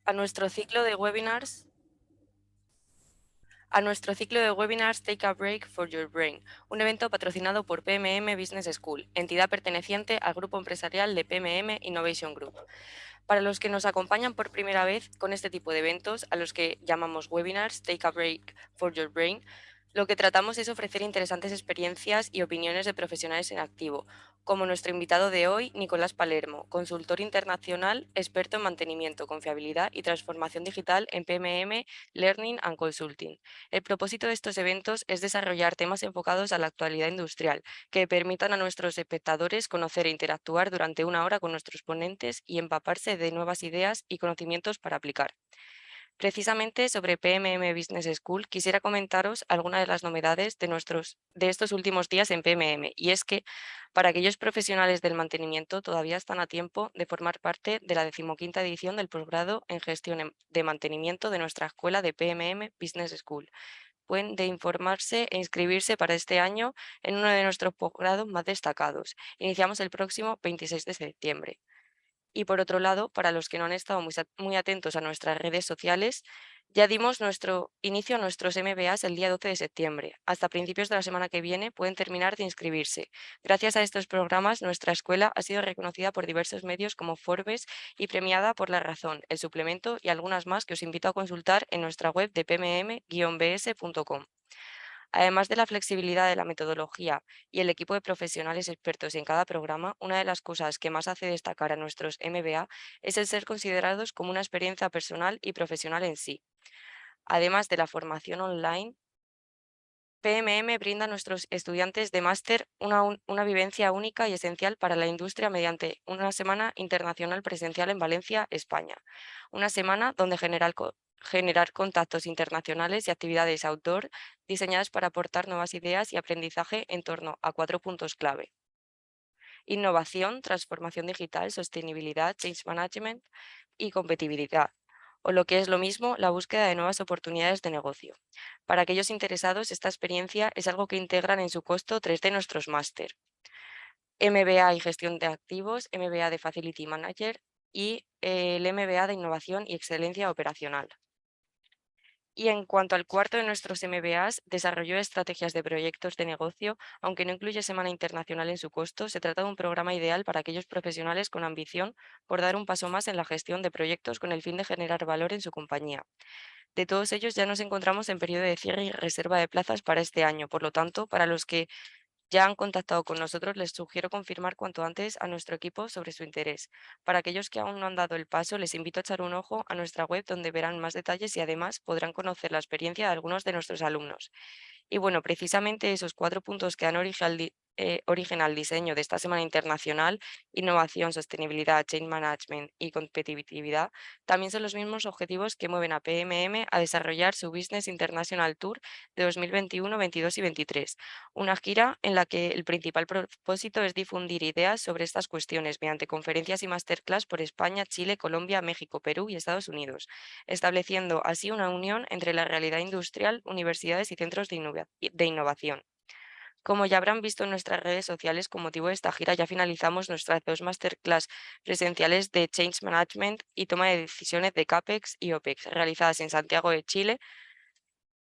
a nuestro ciclo de webinars a nuestro ciclo de webinars Take a Break for Your Brain, un evento patrocinado por PMM Business School, entidad perteneciente al grupo empresarial de PMM Innovation Group. Para los que nos acompañan por primera vez con este tipo de eventos, a los que llamamos webinars Take a Break for Your Brain, lo que tratamos es ofrecer interesantes experiencias y opiniones de profesionales en activo, como nuestro invitado de hoy, Nicolás Palermo, consultor internacional, experto en mantenimiento, confiabilidad y transformación digital en PMM Learning and Consulting. El propósito de estos eventos es desarrollar temas enfocados a la actualidad industrial, que permitan a nuestros espectadores conocer e interactuar durante una hora con nuestros ponentes y empaparse de nuevas ideas y conocimientos para aplicar. Precisamente sobre PMM Business School quisiera comentaros algunas de las novedades de estos últimos días en PMM, y es que para aquellos profesionales del mantenimiento todavía están a tiempo de formar parte de la 15ª edición del posgrado en gestión de mantenimiento de nuestra escuela de PMM Business School. Pueden de informarse e inscribirse para este año en uno de nuestros posgrados más destacados. Iniciamos el próximo 26 de septiembre. Y por otro lado, para los que no han estado muy atentos a nuestras redes sociales, ya dimos nuestro inicio a nuestros MBAs el día 12 de septiembre. Hasta principios de la semana que viene pueden terminar de inscribirse. Gracias a estos programas, nuestra escuela ha sido reconocida por diversos medios como Forbes y premiada por La Razón, El Suplemento y algunas más que os invito a consultar en nuestra web de pmm-bs.com. Además de la flexibilidad de la metodología y el equipo de profesionales expertos en cada programa, una de las cosas que más hace destacar a nuestros MBA es el ser considerados como una experiencia personal y profesional en sí. Además de la formación online, PMM brinda a nuestros estudiantes de máster una vivencia única y esencial para la industria mediante una semana internacional presencial en Valencia, España. Una semana donde generar contactos internacionales y actividades outdoor diseñadas para aportar nuevas ideas y aprendizaje en torno a 4 puntos clave: innovación, transformación digital, sostenibilidad, change management y competitividad, o lo que es lo mismo, la búsqueda de nuevas oportunidades de negocio. Para aquellos interesados, esta experiencia es algo que integran en su costo 3 de nuestros máster: MBA y gestión de activos, MBA de Facility Manager y el MBA de innovación y excelencia operacional. Y en cuanto al cuarto de nuestros MBAs, desarrollo estrategias de proyectos de negocio. Aunque no incluye semana internacional en su costo, se trata de un programa ideal para aquellos profesionales con ambición por dar un paso más en la gestión de proyectos con el fin de generar valor en su compañía. De todos ellos ya nos encontramos en periodo de cierre y reserva de plazas para este año. Por lo tanto, para los que ya han contactado con nosotros, les sugiero confirmar cuanto antes a nuestro equipo sobre su interés. Para aquellos que aún no han dado el paso, les invito a echar un ojo a nuestra web, donde verán más detalles y además podrán conocer la experiencia de algunos de nuestros alumnos. Y bueno, precisamente esos 4 puntos que dan origen al diseño de esta Semana Internacional: innovación, sostenibilidad, change management y competitividad, también son los mismos objetivos que mueven a PMM a desarrollar su Business International Tour de 2021, 22 y 23, una gira en la que el principal propósito es difundir ideas sobre estas cuestiones mediante conferencias y masterclass por España, Chile, Colombia, México, Perú y Estados Unidos, estableciendo así una unión entre la realidad industrial, universidades y centros de innovación. Como ya habrán visto en nuestras redes sociales, con motivo de esta gira ya finalizamos nuestras 2 masterclass presenciales de Change Management y toma de decisiones de CAPEX y OPEX, realizadas en Santiago de Chile,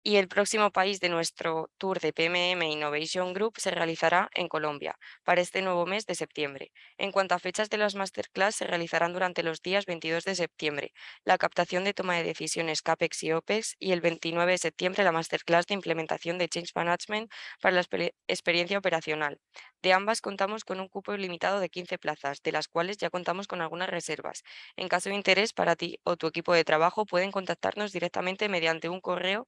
y el próximo país de nuestro tour de PMM Innovation Group se realizará en Colombia para este nuevo mes de septiembre. En cuanto a fechas de las masterclass, se realizarán durante los días 22 de septiembre la captación de toma de decisiones CAPEX y OPEX, y el 29 de septiembre la masterclass de implementación de Change Management para la experiencia operacional. De ambas contamos con un cupo ilimitado de 15 plazas, de las cuales ya contamos con algunas reservas. En caso de interés para ti o tu equipo de trabajo, pueden contactarnos directamente mediante un correo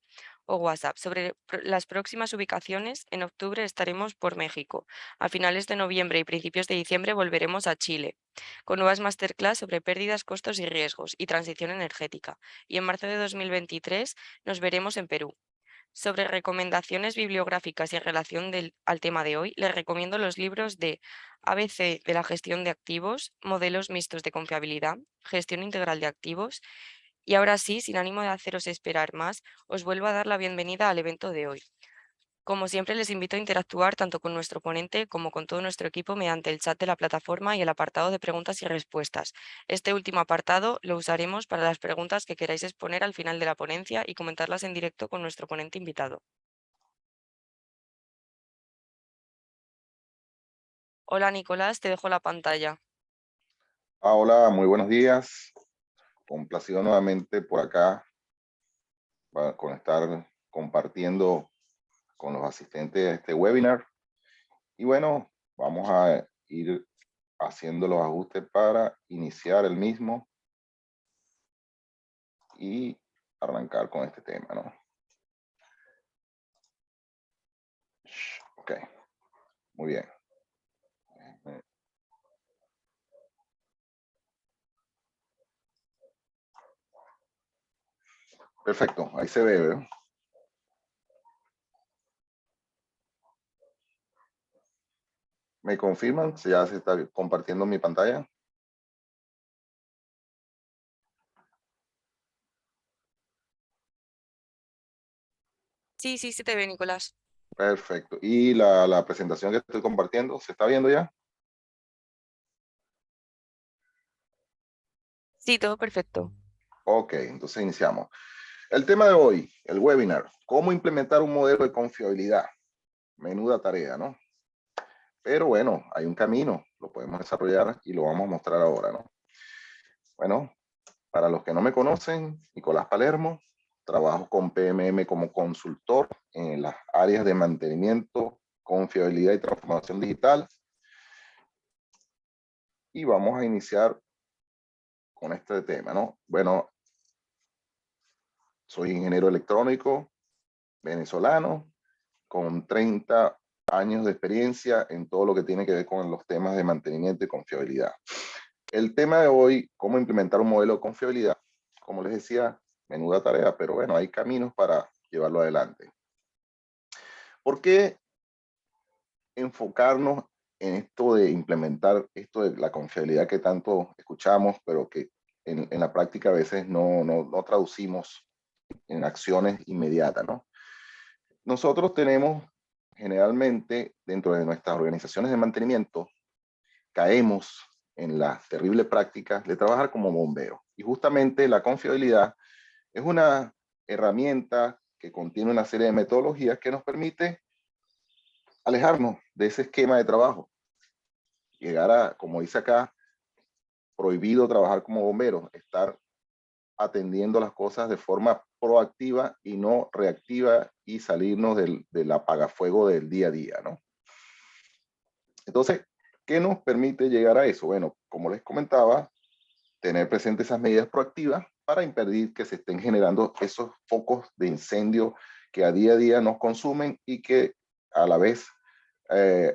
o WhatsApp. Sobre las próximas ubicaciones, en octubre estaremos por México. A finales de noviembre y principios de diciembre volveremos a Chile, con nuevas masterclass sobre pérdidas, costos y riesgos y transición energética. Y en marzo de 2023 nos veremos en Perú. Sobre recomendaciones bibliográficas y en relación al tema de hoy, les recomiendo los libros de ABC de la gestión de activos, modelos mixtos de confiabilidad, gestión integral de activos. Y ahora sí, sin ánimo de haceros esperar más, os vuelvo a dar la bienvenida al evento de hoy. Como siempre, les invito a interactuar tanto con nuestro ponente como con todo nuestro equipo mediante el chat de la plataforma y el apartado de preguntas y respuestas. Este último apartado lo usaremos para las preguntas que queráis exponer al final de la ponencia y comentarlas en directo con nuestro ponente invitado. Hola Nicolás, te dejo la pantalla. Hola, muy buenos días. Complacido nuevamente por acá con estar compartiendo con los asistentes de este webinar. Y bueno, vamos a ir haciendo los ajustes para iniciar el mismo y arrancar con este tema, ¿no? Ok, muy bien. Perfecto, ahí se ve, ¿eh? ¿Me confirman si ya se está compartiendo mi pantalla? Sí, sí, se te ve, Nicolás. Perfecto. ¿Y la presentación que estoy compartiendo, se está viendo ya? Sí, todo perfecto. Ok, entonces iniciamos. El tema de hoy, el webinar, cómo implementar un modelo de confiabilidad. Menuda tarea, ¿no? Pero bueno, hay un camino, lo podemos desarrollar y lo vamos a mostrar ahora, ¿no? Bueno, para los que no me conocen, Nicolás Palermo, trabajo con PMM como consultor en las áreas de mantenimiento, confiabilidad y transformación digital. Y vamos a iniciar con este tema, ¿no? Bueno, soy ingeniero electrónico venezolano con 30 años de experiencia en todo lo que tiene que ver con los temas de mantenimiento y confiabilidad. El tema de hoy, cómo implementar un modelo de confiabilidad. Como les decía, menuda tarea, pero bueno, hay caminos para llevarlo adelante. ¿Por qué enfocarnos en esto de implementar esto de la confiabilidad que tanto escuchamos, pero que en la práctica a veces no traducimos en acciones inmediatas, ¿no? Nosotros tenemos generalmente dentro de nuestras organizaciones de mantenimiento, caemos en la terrible práctica de trabajar como bomberos. Y justamente la confiabilidad es una herramienta que contiene una serie de metodologías que nos permite alejarnos de ese esquema de trabajo. Llegar a, como dice acá, prohibido trabajar como bomberos, estar atendiendo las cosas de forma proactiva y no reactiva y salirnos del apagafuego del día a día, ¿no? Entonces, ¿qué nos permite llegar a eso? Bueno, como les comentaba, tener presentes esas medidas proactivas para impedir que se estén generando esos focos de incendio que a día nos consumen y que a la vez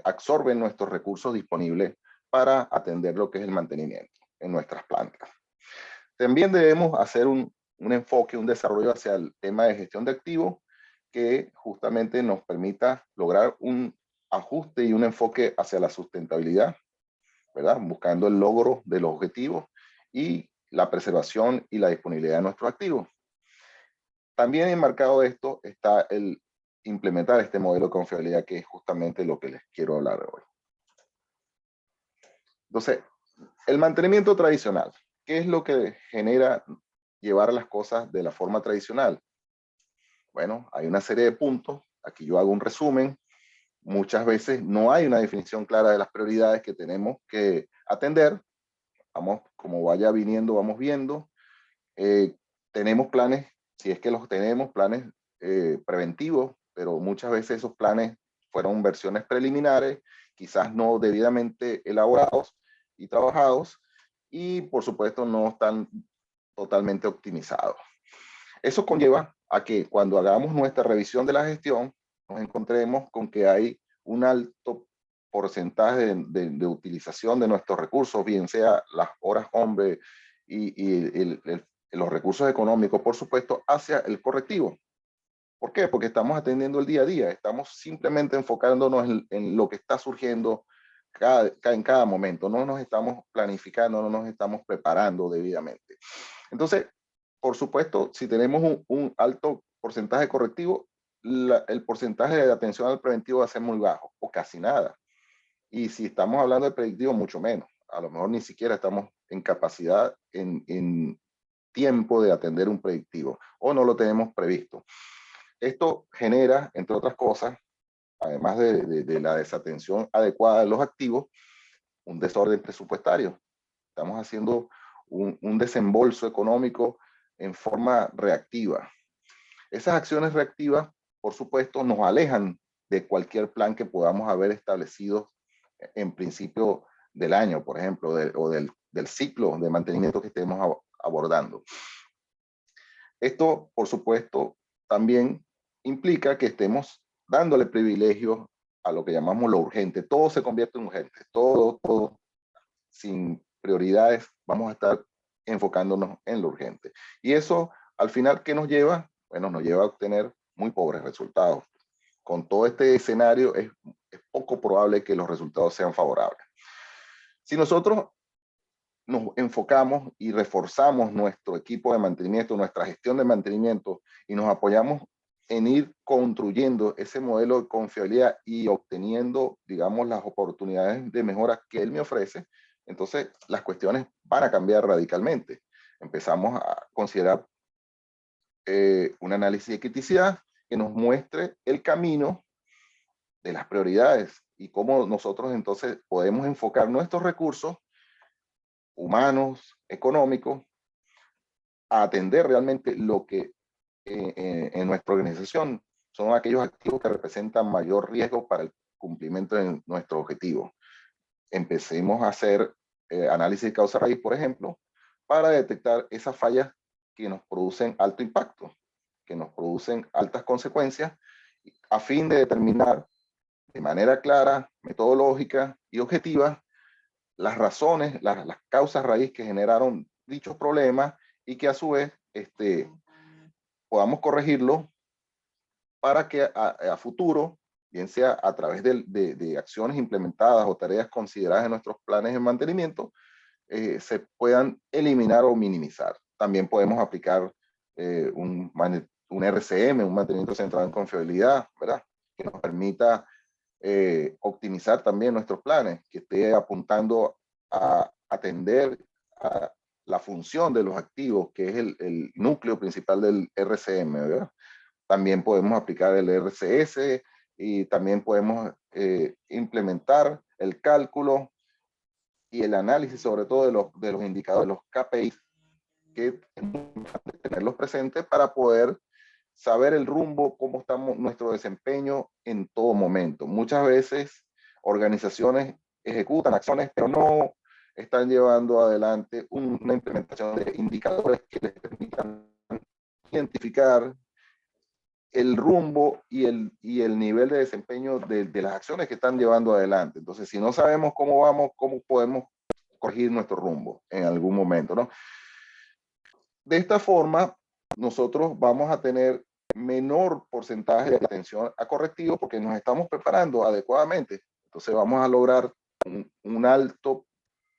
absorben nuestros recursos disponibles para atender lo que es el mantenimiento en nuestras plantas. También debemos hacer un enfoque, un desarrollo hacia el tema de gestión de activos que justamente nos permita lograr un ajuste y un enfoque hacia la sustentabilidad, ¿verdad? Buscando el logro de los objetivos y la preservación y la disponibilidad de nuestros activos. También enmarcado de esto está el implementar este modelo de confiabilidad, que es justamente lo que les quiero hablar hoy. Entonces, el mantenimiento tradicional, ¿qué es lo que genera llevar las cosas de la forma tradicional? Bueno, hay una serie de puntos. Aquí yo hago un resumen. Muchas veces no hay una definición clara de las prioridades que tenemos que atender. Vamos, como vaya viniendo, vamos viendo. Tenemos planes, si es que los tenemos, planes preventivos, pero muchas veces esos planes fueron versiones preliminares, quizás no debidamente elaborados y trabajados, y por supuesto no están totalmente optimizados. Eso conlleva a que cuando hagamos nuestra revisión de la gestión, nos encontremos con que hay un alto porcentaje de utilización de nuestros recursos, bien sea las horas hombre y los recursos económicos, por supuesto, hacia el correctivo. ¿Por qué? Porque estamos atendiendo el día a día, estamos simplemente enfocándonos en lo que está surgiendo en cada momento, no nos estamos planificando, no nos estamos preparando debidamente. Entonces, por supuesto, si tenemos un alto porcentaje correctivo, el porcentaje de atención al preventivo va a ser muy bajo o casi nada. Y si estamos hablando de predictivo, mucho menos. A lo mejor ni siquiera estamos en capacidad, en tiempo de atender un predictivo o no lo tenemos previsto. Esto genera, entre otras cosas, además de la desatención adecuada de los activos, un desorden presupuestario. Estamos haciendo un desembolso económico en forma reactiva. Esas acciones reactivas, por supuesto, nos alejan de cualquier plan que podamos haber establecido en principio del año, por ejemplo, o del ciclo de mantenimiento que estemos abordando. Esto, por supuesto, también implica que estemos dándole privilegio a lo que llamamos lo urgente. Todo se convierte en urgente, todo, sin prioridades, vamos a estar enfocándonos en lo urgente. Y eso, al final, ¿qué nos lleva? Bueno, nos lleva a obtener muy pobres resultados. Con todo este escenario, es poco probable que los resultados sean favorables. Si nosotros nos enfocamos y reforzamos nuestro equipo de mantenimiento, nuestra gestión de mantenimiento, y nos apoyamos en ir construyendo ese modelo de confiabilidad y obteniendo, digamos, las oportunidades de mejora que él me ofrece, entonces las cuestiones van a cambiar radicalmente. Empezamos a considerar un análisis de criticidad que nos muestre el camino de las prioridades y cómo nosotros entonces podemos enfocar nuestros recursos humanos, económicos, a atender realmente lo que en nuestra organización son aquellos activos que representan mayor riesgo para el cumplimiento de nuestro objetivo. Empecemos a hacer análisis de causa raíz, por ejemplo, para detectar esas fallas que nos producen alto impacto, que nos producen altas consecuencias, a fin de determinar de manera clara, metodológica y objetiva las razones, las causas raíz que generaron dichos problemas y que a su vez podamos corregirlo para que a futuro, bien sea a través de acciones implementadas o tareas consideradas en nuestros planes de mantenimiento, se puedan eliminar o minimizar. También podemos aplicar un RCM, un mantenimiento centrado en confiabilidad, ¿verdad? Que nos permita optimizar también nuestros planes, que esté apuntando a atender a la función de los activos, que es el núcleo principal del RCM, ¿verdad? También podemos aplicar el RCS y también podemos implementar el cálculo y el análisis sobre todo de los indicadores, los KPIs, que es muy importante tenerlos presentes para poder saber el rumbo, cómo estamos, nuestro desempeño en todo momento. Muchas veces organizaciones ejecutan acciones, pero no están llevando adelante una implementación de indicadores que les permitan identificar el rumbo y el nivel de desempeño de las acciones que están llevando adelante. Entonces, si no sabemos cómo vamos, ¿cómo podemos corregir nuestro rumbo en algún momento, ¿no? De esta forma, nosotros vamos a tener menor porcentaje de atención a correctivos porque nos estamos preparando adecuadamente. Entonces vamos a lograr un alto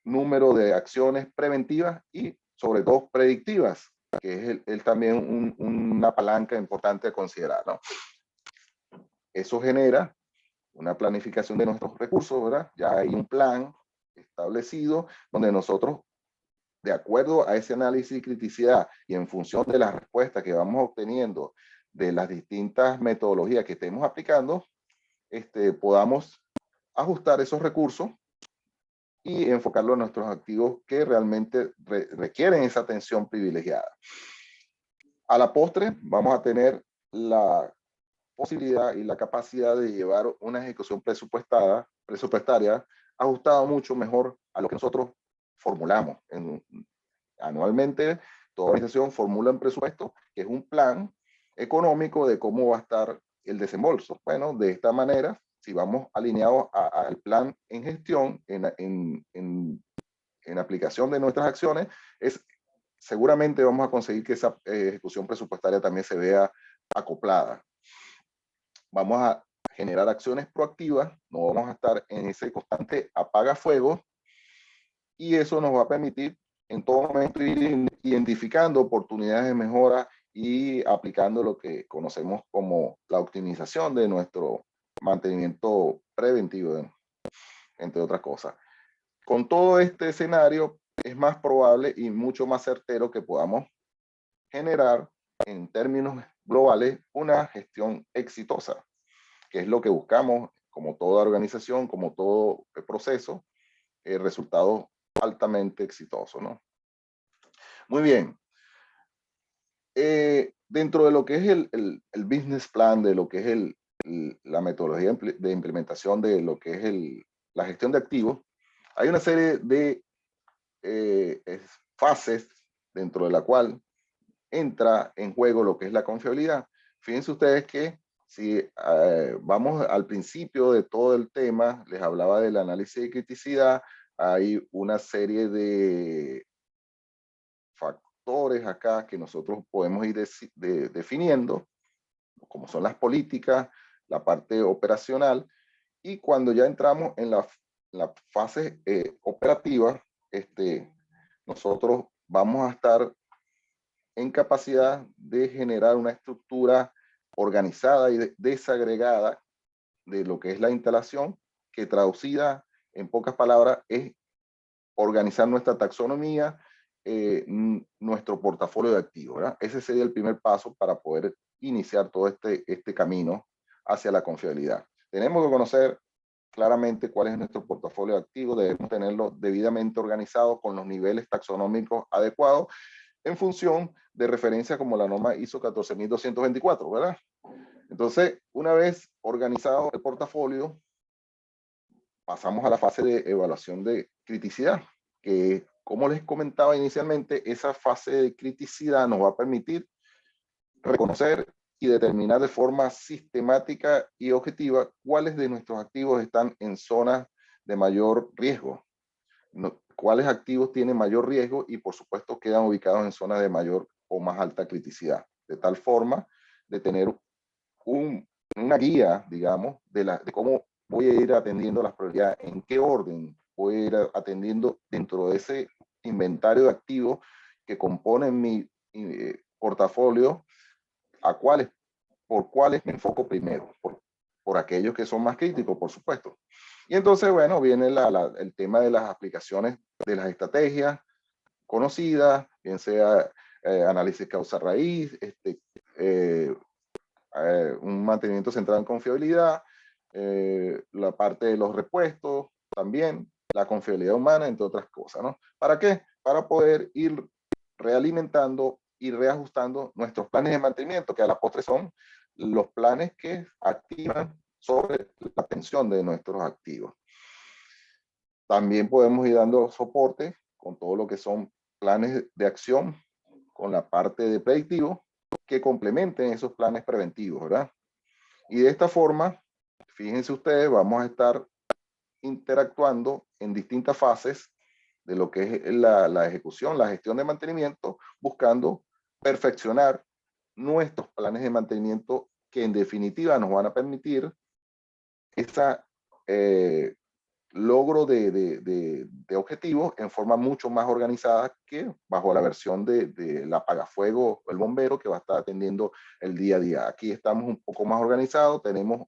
número de acciones preventivas y sobre todo predictivas, que es también una palanca importante a considerar, ¿no? Eso genera una planificación de nuestros recursos, ¿verdad? Ya hay un plan establecido donde nosotros, de acuerdo a ese análisis y criticidad y en función de las respuestas que vamos obteniendo de las distintas metodologías que estemos aplicando, podamos ajustar esos recursos y enfocarlo en nuestros activos que realmente requieren esa atención privilegiada. A la postre, vamos a tener la posibilidad y la capacidad de llevar una ejecución presupuestaria ajustada mucho mejor a lo que nosotros formulamos. Anualmente, toda organización formula un presupuesto, que es un plan económico de cómo va a estar el desembolso. Bueno, de esta manera, si vamos alineados al plan en gestión, en aplicación de nuestras acciones, seguramente vamos a conseguir que esa ejecución presupuestaria también se vea acoplada. Vamos a generar acciones proactivas, no vamos a estar en ese constante apaga fuego, y eso nos va a permitir en todo momento ir identificando oportunidades de mejora y aplicando lo que conocemos como la optimización de nuestro mantenimiento preventivo, entre otras cosas. Con todo este escenario, es más probable y mucho más certero que podamos generar en términos globales una gestión exitosa, que es lo que buscamos como toda organización, como todo proceso, resultados altamente exitosos, ¿no? Muy bien. Dentro de lo que es el business plan, de lo que es la metodología de implementación de lo que es la gestión de activos, hay una serie de fases dentro de la cual entra en juego lo que es la confiabilidad. Fíjense ustedes que si vamos al principio de todo el tema, les hablaba del análisis de criticidad, hay una serie de factores acá que nosotros podemos ir definiendo, como son las políticas, la parte operacional, y cuando ya entramos en la fase operativa, nosotros vamos a estar en capacidad de generar una estructura organizada y desagregada de lo que es la instalación, que traducida en pocas palabras es organizar nuestra taxonomía, nuestro portafolio de activos, ¿verdad? Ese sería el primer paso para poder iniciar todo este camino hacia la confiabilidad. Tenemos que conocer claramente cuál es nuestro portafolio de activos, debemos tenerlo debidamente organizado con los niveles taxonómicos adecuados en función de referencia como la norma ISO 14224, ¿verdad? Entonces, una vez organizado el portafolio, pasamos a la fase de evaluación de criticidad, que como les comentaba inicialmente, esa fase de criticidad nos va a permitir reconocer y determinar de forma sistemática y objetiva cuáles de nuestros activos están en zonas de mayor riesgo, cuáles activos tienen mayor riesgo y por supuesto quedan ubicados en zonas de mayor o más alta criticidad, de tal forma de tener una guía, digamos, de cómo voy a ir atendiendo las prioridades, en qué orden voy a ir atendiendo dentro de ese inventario de activos que componen mi portafolio, por cuáles me enfoco primero, por aquellos que son más críticos, por supuesto. Y entonces, bueno, viene el tema de las aplicaciones de las estrategias conocidas, bien sea análisis causa-raíz, un mantenimiento centrado en confiabilidad, la parte de los repuestos, también la confiabilidad humana, entre otras cosas, ¿no? ¿Para qué? Para poder ir realimentando y reajustando nuestros planes de mantenimiento, que a la postre son los planes que activan sobre la atención de nuestros activos. También podemos ir dando soporte con todo lo que son planes de acción, con la parte de predictivo, que complementen esos planes preventivos, ¿verdad? Y de esta forma, fíjense ustedes, vamos a estar interactuando en distintas fases de lo que es la ejecución, la gestión de mantenimiento, buscando perfeccionar nuestros planes de mantenimiento que en definitiva nos van a permitir esa logro de objetivos en forma mucho más organizada que bajo la versión del apagafuego o el bombero que va a estar atendiendo el día a día. Aquí estamos un poco más organizados, tenemos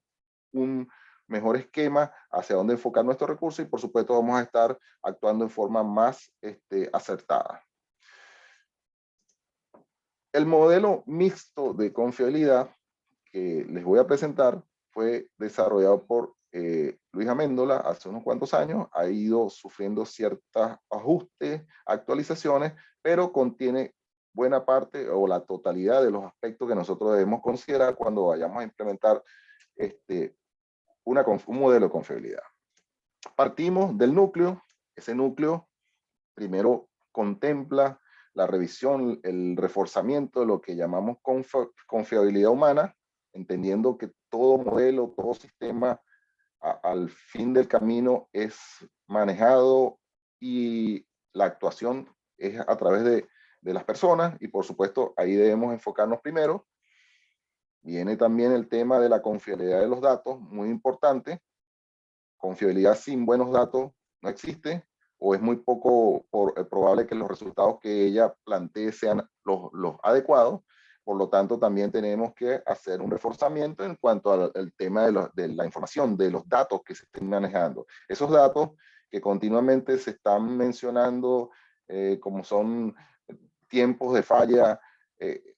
un mejor esquema hacia dónde enfocar nuestros recursos y por supuesto vamos a estar actuando en forma más acertada. El modelo mixto de confiabilidad que les voy a presentar fue desarrollado por Luis Améndola hace unos cuantos años, ha ido sufriendo ciertos ajustes, actualizaciones, pero contiene buena parte o la totalidad de los aspectos que nosotros debemos considerar cuando vayamos a implementar un modelo de confiabilidad. Partimos del núcleo. Ese núcleo primero contempla la revisión, el reforzamiento de lo que llamamos confiabilidad humana, entendiendo que todo modelo, todo sistema al fin del camino es manejado y la actuación es a través de las personas y por supuesto ahí debemos enfocarnos primero. Viene también el tema de la confiabilidad de los datos, muy importante. Confiabilidad sin buenos datos no existe o es muy poco probable que los resultados que ella plantee sean los adecuados. Por lo tanto, también tenemos que hacer un reforzamiento en cuanto al tema de la información, de los datos que se estén manejando. Esos datos que continuamente se están mencionando, como son tiempos de falla,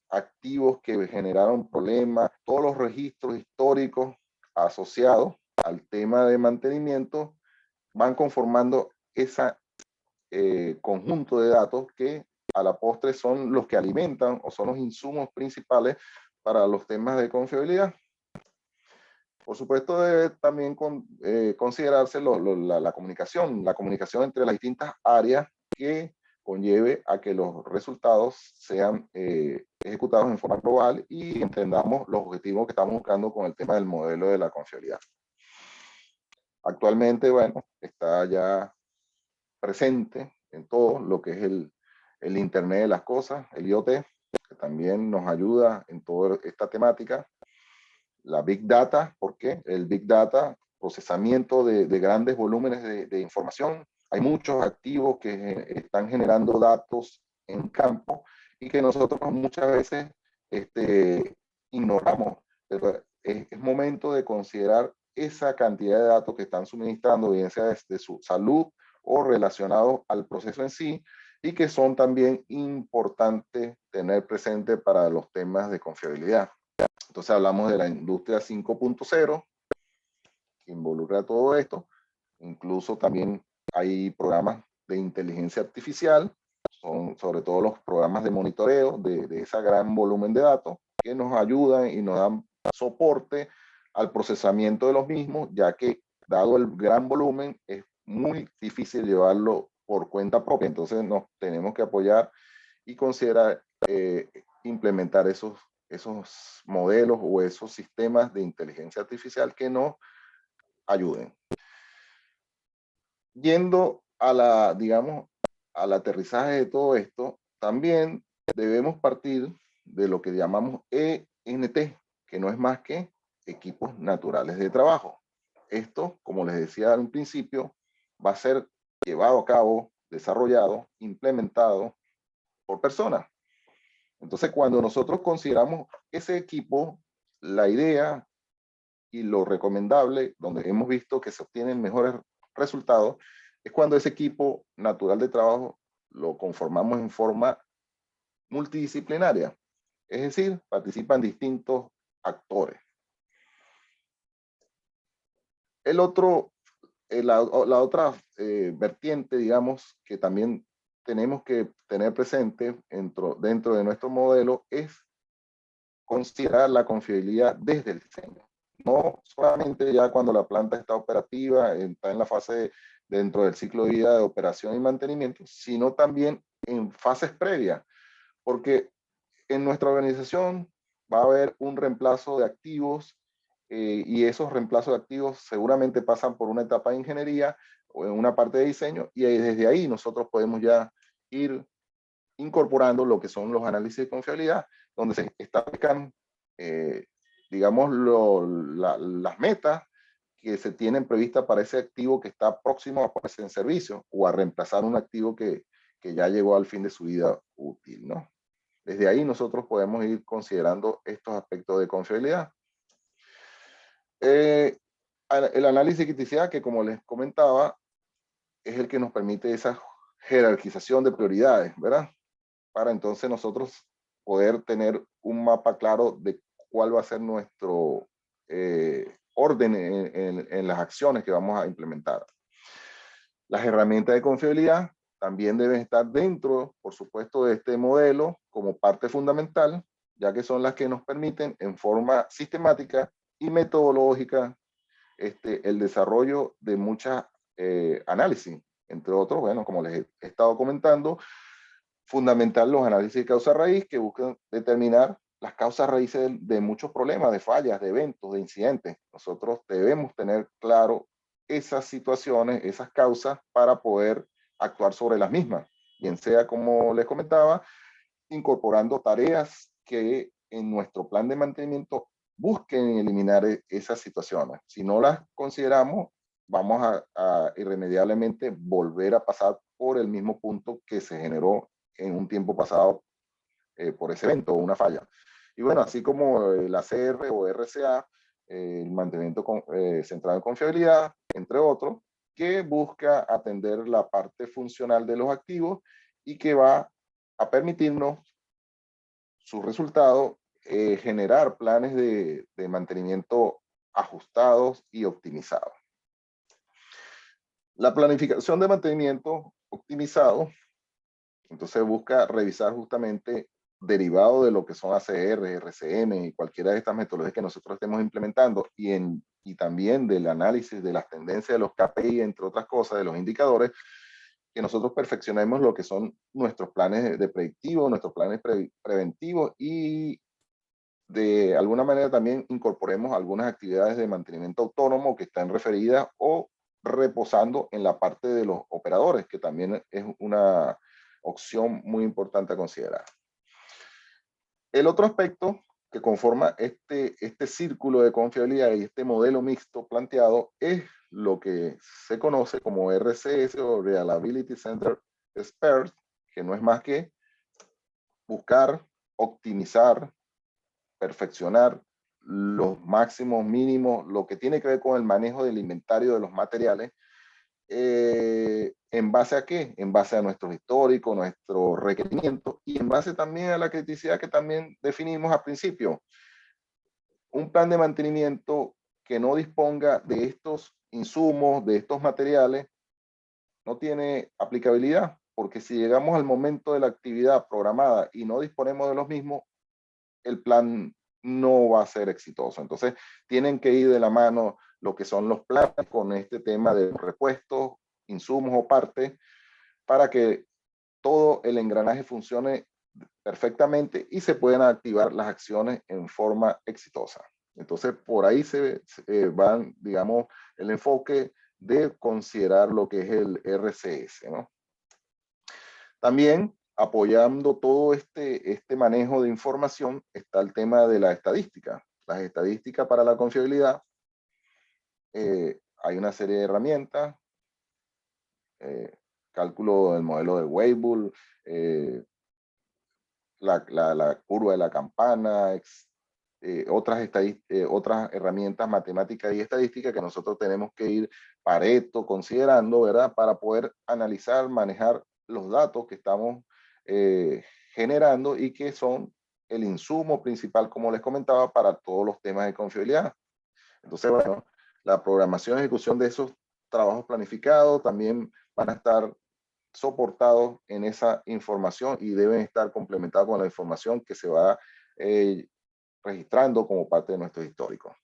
activos que generaron problemas, todos los registros históricos asociados al tema de mantenimiento van conformando ese conjunto de datos que a la postre son los que alimentan o son los insumos principales para los temas de confiabilidad. Por supuesto, debe también considerarse la comunicación entre las distintas áreas que conlleve a que los resultados sean ejecutados en forma global y entendamos los objetivos que estamos buscando con el tema del modelo de la confiabilidad. Actualmente, bueno, está ya presente en todo lo que es el Internet de las cosas, el IoT, que también nos ayuda en toda esta temática. La Big Data, ¿por qué? El Big Data, procesamiento de grandes volúmenes de información. Hay muchos activos que están generando datos en campo y que nosotros muchas veces ignoramos. Pero es momento de considerar esa cantidad de datos que están suministrando, bien sea de su salud o relacionados al proceso en sí, y que son también importantes tener presente para los temas de confiabilidad. Entonces hablamos de la industria 5.0, que involucra todo esto. Incluso también hay programas de inteligencia artificial, son sobre todo los programas de monitoreo de ese gran volumen de datos que nos ayudan y nos dan soporte al procesamiento de los mismos, ya que dado el gran volumen es muy difícil llevarlo por cuenta propia. Entonces nos tenemos que apoyar y considerar implementar esos modelos o esos sistemas de inteligencia artificial que nos ayuden. Yendo a la, digamos, al aterrizaje de todo esto, también debemos partir de lo que llamamos ENT, que no es más que equipos naturales de trabajo. Esto, como les decía al principio, va a ser llevado a cabo, desarrollado, implementado por personas. Entonces, cuando nosotros consideramos ese equipo, la idea y lo recomendable, donde hemos visto que se obtienen mejores resultados, es cuando ese equipo natural de trabajo lo conformamos en forma multidisciplinaria. Es decir, participan distintos actores. El otro, la otra vertiente, digamos, que también tenemos que tener presente dentro de nuestro modelo es considerar la confiabilidad desde el diseño. No solamente ya cuando la planta está operativa, está en la fase dentro del ciclo de vida de operación y mantenimiento, sino también en fases previas, porque en nuestra organización va a haber un reemplazo de activos y esos reemplazos de activos seguramente pasan por una etapa de ingeniería o en una parte de diseño y desde ahí nosotros podemos ya ir incorporando lo que son los análisis de confiabilidad, donde se establezcan, digamos, las metas que se tienen previstas para ese activo que está próximo a ponerse en servicio o a reemplazar un activo que ya llegó al fin de su vida útil, ¿no? Desde ahí nosotros podemos ir considerando estos aspectos de confiabilidad. El análisis de criticidad, que como les comentaba, es el que nos permite esa jerarquización de prioridades, ¿verdad? Para entonces nosotros poder tener un mapa claro de cuál va a ser nuestro orden en las acciones que vamos a implementar. Las herramientas de confiabilidad también deben estar dentro, por supuesto, de este modelo como parte fundamental, ya que son las que nos permiten en forma sistemática y metodológica el desarrollo de muchas análisis, entre otros, bueno, como les he estado comentando, fundamental los análisis de causa raíz que buscan determinar las causas raíces de muchos problemas, de fallas, de eventos, de incidentes. Nosotros debemos tener claro esas situaciones, esas causas para poder actuar sobre las mismas. Bien sea, como les comentaba, incorporando tareas que en nuestro plan de mantenimiento busquen eliminar esas situaciones. Si no las consideramos, vamos a irremediablemente volver a pasar por el mismo punto que se generó en un tiempo pasado por ese evento o una falla. Y bueno, así como el ACR o RCA, el mantenimiento centrado en confiabilidad, entre otros, que busca atender la parte funcional de los activos y que va a permitirnos su resultado, generar planes de mantenimiento ajustados y optimizados. La planificación de mantenimiento optimizado, entonces busca revisar justamente derivado de lo que son ACR, RCM y cualquiera de estas metodologías que nosotros estemos implementando y también del análisis de las tendencias de los KPI, entre otras cosas, de los indicadores, que nosotros perfeccionemos lo que son nuestros planes de predictivo, nuestros planes preventivos y de alguna manera también incorporemos algunas actividades de mantenimiento autónomo que están referidas o reposando en la parte de los operadores, que también es una opción muy importante a considerar. El otro aspecto que conforma este círculo de confiabilidad y este modelo mixto planteado es lo que se conoce como RCS o Reliability Center Expert, que no es más que buscar, optimizar, perfeccionar los máximos, mínimos, lo que tiene que ver con el manejo del inventario de los materiales. ¿En base a qué? En base a nuestros históricos, nuestros requerimientos y en base también a la criticidad que también definimos al principio. Un plan de mantenimiento que no disponga de estos insumos, de estos materiales, no tiene aplicabilidad, porque si llegamos al momento de la actividad programada y no disponemos de los mismos, el plan no va a ser exitoso. Entonces, tienen que ir de la mano lo que son los planes con este tema de repuestos, insumos o partes, para que todo el engranaje funcione perfectamente y se puedan activar las acciones en forma exitosa. Entonces, por ahí se van, digamos, el enfoque de considerar lo que es el RCS, ¿no? También apoyando todo este manejo de información está el tema de la estadística. Las estadísticas para la confiabilidad, hay una serie de herramientas, cálculo del modelo de Weibull, la curva de la campana, otras herramientas matemáticas y estadísticas que nosotros tenemos que ir Pareto considerando, ¿verdad? Para poder analizar, manejar los datos que estamos generando y que son el insumo principal, como les comentaba, para todos los temas de confiabilidad. Entonces, bueno, la programación y ejecución de esos trabajos planificados también van a estar soportados en esa información y deben estar complementados con la información que se va registrando como parte de nuestro histórico.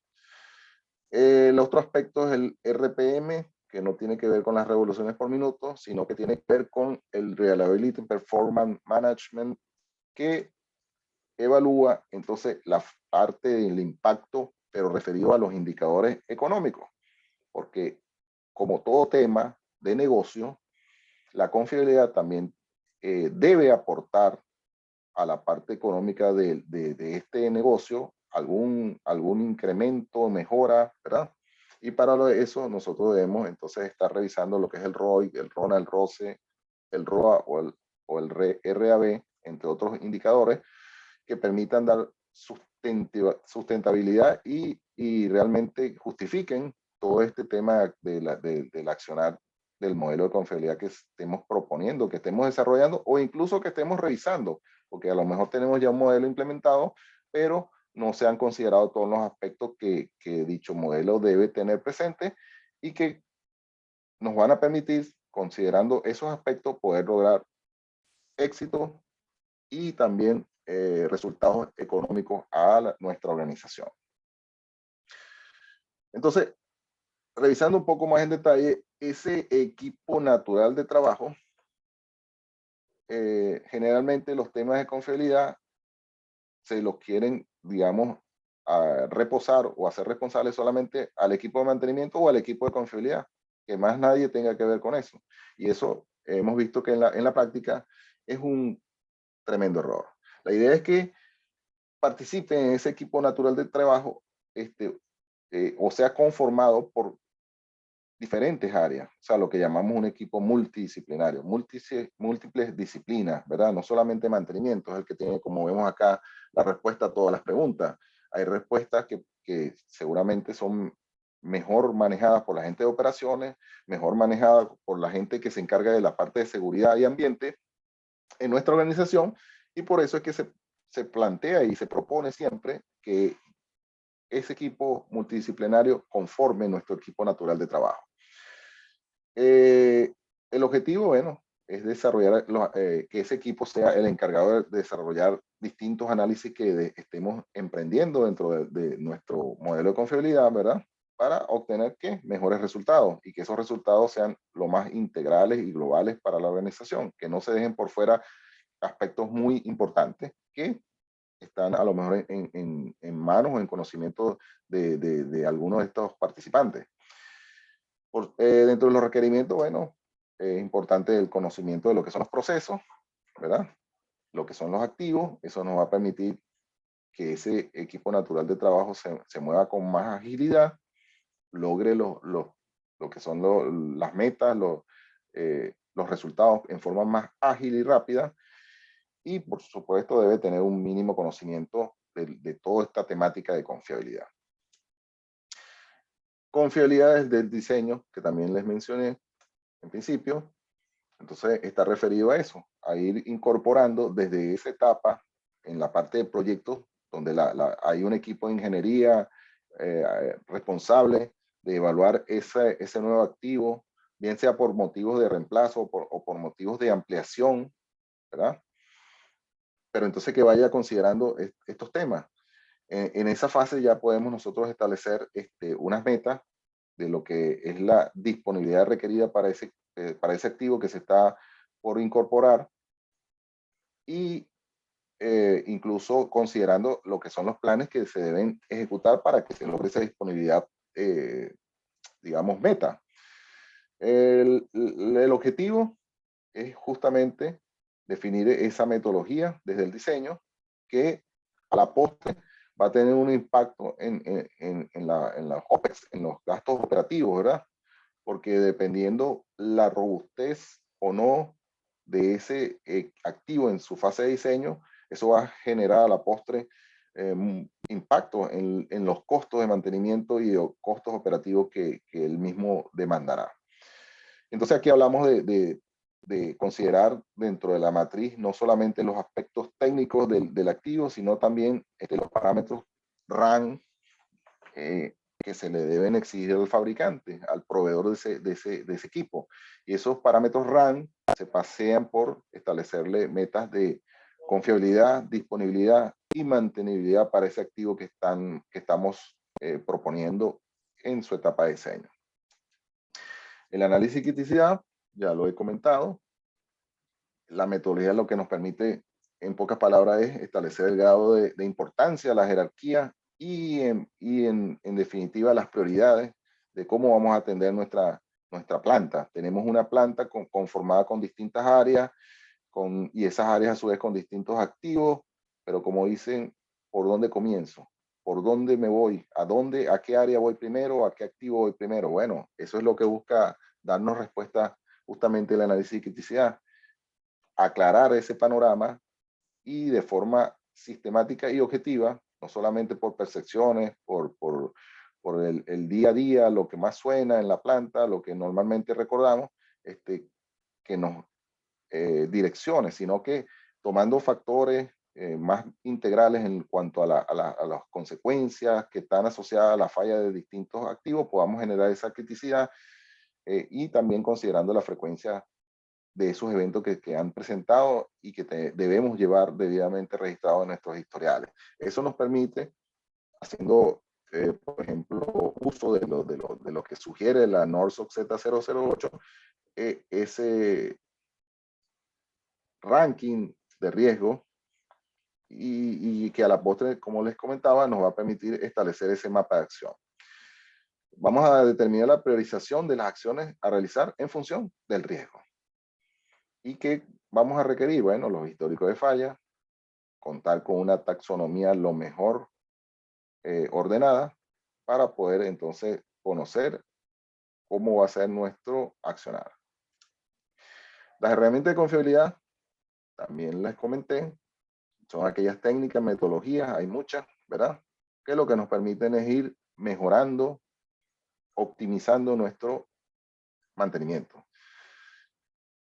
El otro aspecto es el RPM, que no tiene que ver con las revoluciones por minuto, sino que tiene que ver con el Reliability Performance Management, que evalúa entonces la parte del impacto, pero referido a los indicadores económicos, porque como todo tema de negocio, la confiabilidad también debe aportar a la parte económica de este negocio algún incremento, mejora, ¿verdad? Y para eso nosotros debemos entonces estar revisando lo que es el ROI, el RONA, el ROCE, el ROA o el RAB, entre otros indicadores que permitan dar sustentabilidad y realmente justifiquen todo este tema del accionar del modelo de confiabilidad que estemos proponiendo, que estemos desarrollando o incluso que estemos revisando, porque a lo mejor tenemos ya un modelo implementado, pero no se han considerado todos los aspectos que dicho modelo debe tener presente y que nos van a permitir, considerando esos aspectos, poder lograr éxito y también resultados económicos a nuestra organización. Entonces, revisando un poco más en detalle, ese equipo natural de trabajo, generalmente los temas de confiabilidad se los quieren, digamos, a reposar o hacer responsable solamente al equipo de mantenimiento o al equipo de confiabilidad, que más nadie tenga que ver con eso. Y eso hemos visto que en la práctica es un tremendo error. La idea es que participe en ese equipo natural de trabajo, o sea conformado por diferentes áreas, o sea, lo que llamamos un equipo multidisciplinario, múltiples disciplinas, ¿verdad? No solamente mantenimiento es el que tiene, como vemos acá, la respuesta a todas las preguntas. Hay respuestas que seguramente son mejor manejadas por la gente de operaciones, mejor manejadas por la gente que se encarga de la parte de seguridad y ambiente en nuestra organización, y por eso es que se plantea y se propone siempre que ese equipo multidisciplinario conforme nuestro equipo natural de trabajo. El objetivo, bueno, es desarrollar que ese equipo sea el encargado de desarrollar distintos análisis que estemos emprendiendo dentro de nuestro modelo de confiabilidad, ¿verdad? Para obtener ¿qué? Mejores resultados y que esos resultados sean lo más integrales y globales para la organización, que no se dejen por fuera aspectos muy importantes que están a lo mejor en manos o en conocimiento de algunos de estos participantes. Dentro de los requerimientos, bueno, es importante el conocimiento de lo que son los procesos, ¿verdad? Lo que son los activos, eso nos va a permitir que ese equipo natural de trabajo se mueva con más agilidad, logre lo que son las metas, los resultados en forma más ágil y rápida, y por supuesto debe tener un mínimo conocimiento de toda esta temática de confiabilidad. Confiabilidad del diseño, que también les mencioné en principio. Entonces está referido a eso, a ir incorporando desde esa etapa en la parte de proyectos donde hay un equipo de ingeniería responsable de evaluar ese nuevo activo, bien sea por motivos de reemplazo o por motivos de ampliación, ¿verdad? Pero entonces que vaya considerando estos temas. En esa fase ya podemos nosotros establecer unas metas de lo que es la disponibilidad requerida para ese activo que se está por incorporar, y incluso considerando lo que son los planes que se deben ejecutar para que se logre esa disponibilidad, digamos, meta. El objetivo es justamente definir esa metodología desde el diseño que a la postre va a tener un impacto en la OPEX, en los gastos operativos, ¿verdad? Porque dependiendo la robustez o no de ese activo en su fase de diseño, eso va a generar a la postre impacto en los costos de mantenimiento y costos operativos que él mismo demandará. Entonces aquí hablamos de considerar dentro de la matriz no solamente los aspectos técnicos del activo, sino también los parámetros RAM que se le deben exigir al fabricante, al proveedor de ese equipo. Y esos parámetros RAM se pasean por establecerle metas de confiabilidad, disponibilidad y mantenibilidad para ese activo que estamos proponiendo en su etapa de diseño. El análisis de criticidad, ya lo he comentado. La metodología lo que nos permite, en pocas palabras, es establecer el grado de importancia, la jerarquía y en definitiva las prioridades de cómo vamos a atender nuestra planta. Tenemos una planta conformada con distintas áreas y esas áreas a su vez con distintos activos, pero como dicen, ¿por dónde comienzo? ¿Por dónde me voy? ¿A qué área voy primero? ¿A qué activo voy primero? Bueno, eso es lo que busca darnos respuesta justamente el análisis de criticidad. Aclarar ese panorama y de forma sistemática y objetiva, no solamente por percepciones, por el día a día, lo que más suena en la planta, lo que normalmente recordamos, que nos direccione, sino que tomando factores más integrales en cuanto a las consecuencias que están asociadas a la falla de distintos activos, podamos generar esa criticidad y también considerando la frecuencia de esos eventos que han presentado y que debemos llevar debidamente registrados en nuestros historiales. Eso nos permite, haciendo, por ejemplo, uso de lo que sugiere la NORSOC Z008, ese ranking de riesgo y que a la postre, como les comentaba, nos va a permitir establecer ese mapa de acción. Vamos a determinar la priorización de las acciones a realizar en función del riesgo. ¿Y qué vamos a requerir? Bueno, los históricos de falla, contar con una taxonomía lo mejor ordenada para poder entonces conocer cómo va a ser nuestro accionar. Las herramientas de confiabilidad, también les comenté, son aquellas técnicas, metodologías, hay muchas, ¿verdad? Que lo que nos permiten es ir mejorando, optimizando nuestro mantenimiento,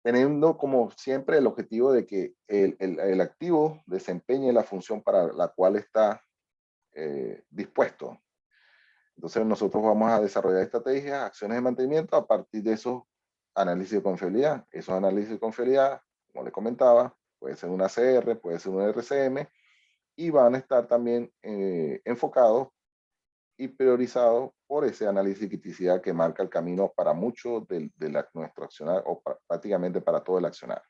teniendo como siempre el objetivo de que el activo desempeñe la función para la cual está dispuesto. Entonces nosotros vamos a desarrollar estrategias, acciones de mantenimiento a partir de esos análisis de confiabilidad. Esos análisis de confiabilidad, como les comentaba, puede ser una CR, puede ser una RCM, y van a estar también enfocados y priorizados por ese análisis de criticidad que marca el camino para mucho de nuestro accionar, o prácticamente para todo el accionar.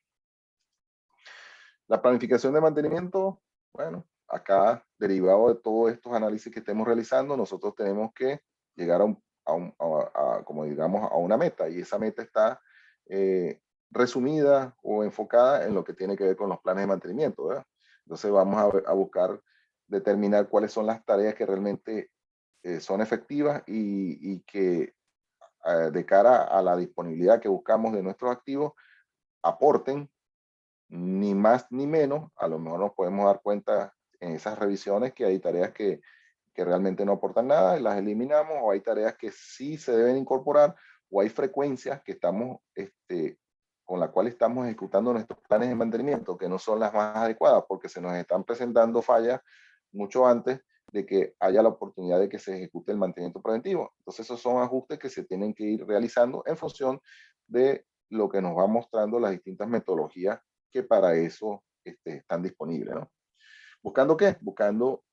La planificación de mantenimiento, bueno, acá derivado de todos estos análisis que estemos realizando, nosotros tenemos que llegar como digamos, a una meta, y esa meta está resumida o enfocada en lo que tiene que ver con los planes de mantenimiento, ¿verdad? Entonces vamos a buscar determinar cuáles son las tareas que realmente son efectivas y que de cara a la disponibilidad que buscamos de nuestros activos aporten ni más ni menos. A lo mejor nos podemos dar cuenta en esas revisiones que hay tareas que realmente no aportan nada y las eliminamos, o hay tareas que sí se deben incorporar, o hay frecuencias que estamos, con la cual estamos ejecutando nuestros planes de mantenimiento que no son las más adecuadas porque se nos están presentando fallas mucho antes de que haya la oportunidad de que se ejecute el mantenimiento preventivo. Entonces esos son ajustes que se tienen que ir realizando en función de lo que nos va mostrando las distintas metodologías que para eso están disponibles, ¿no? ¿Buscando qué? Buscando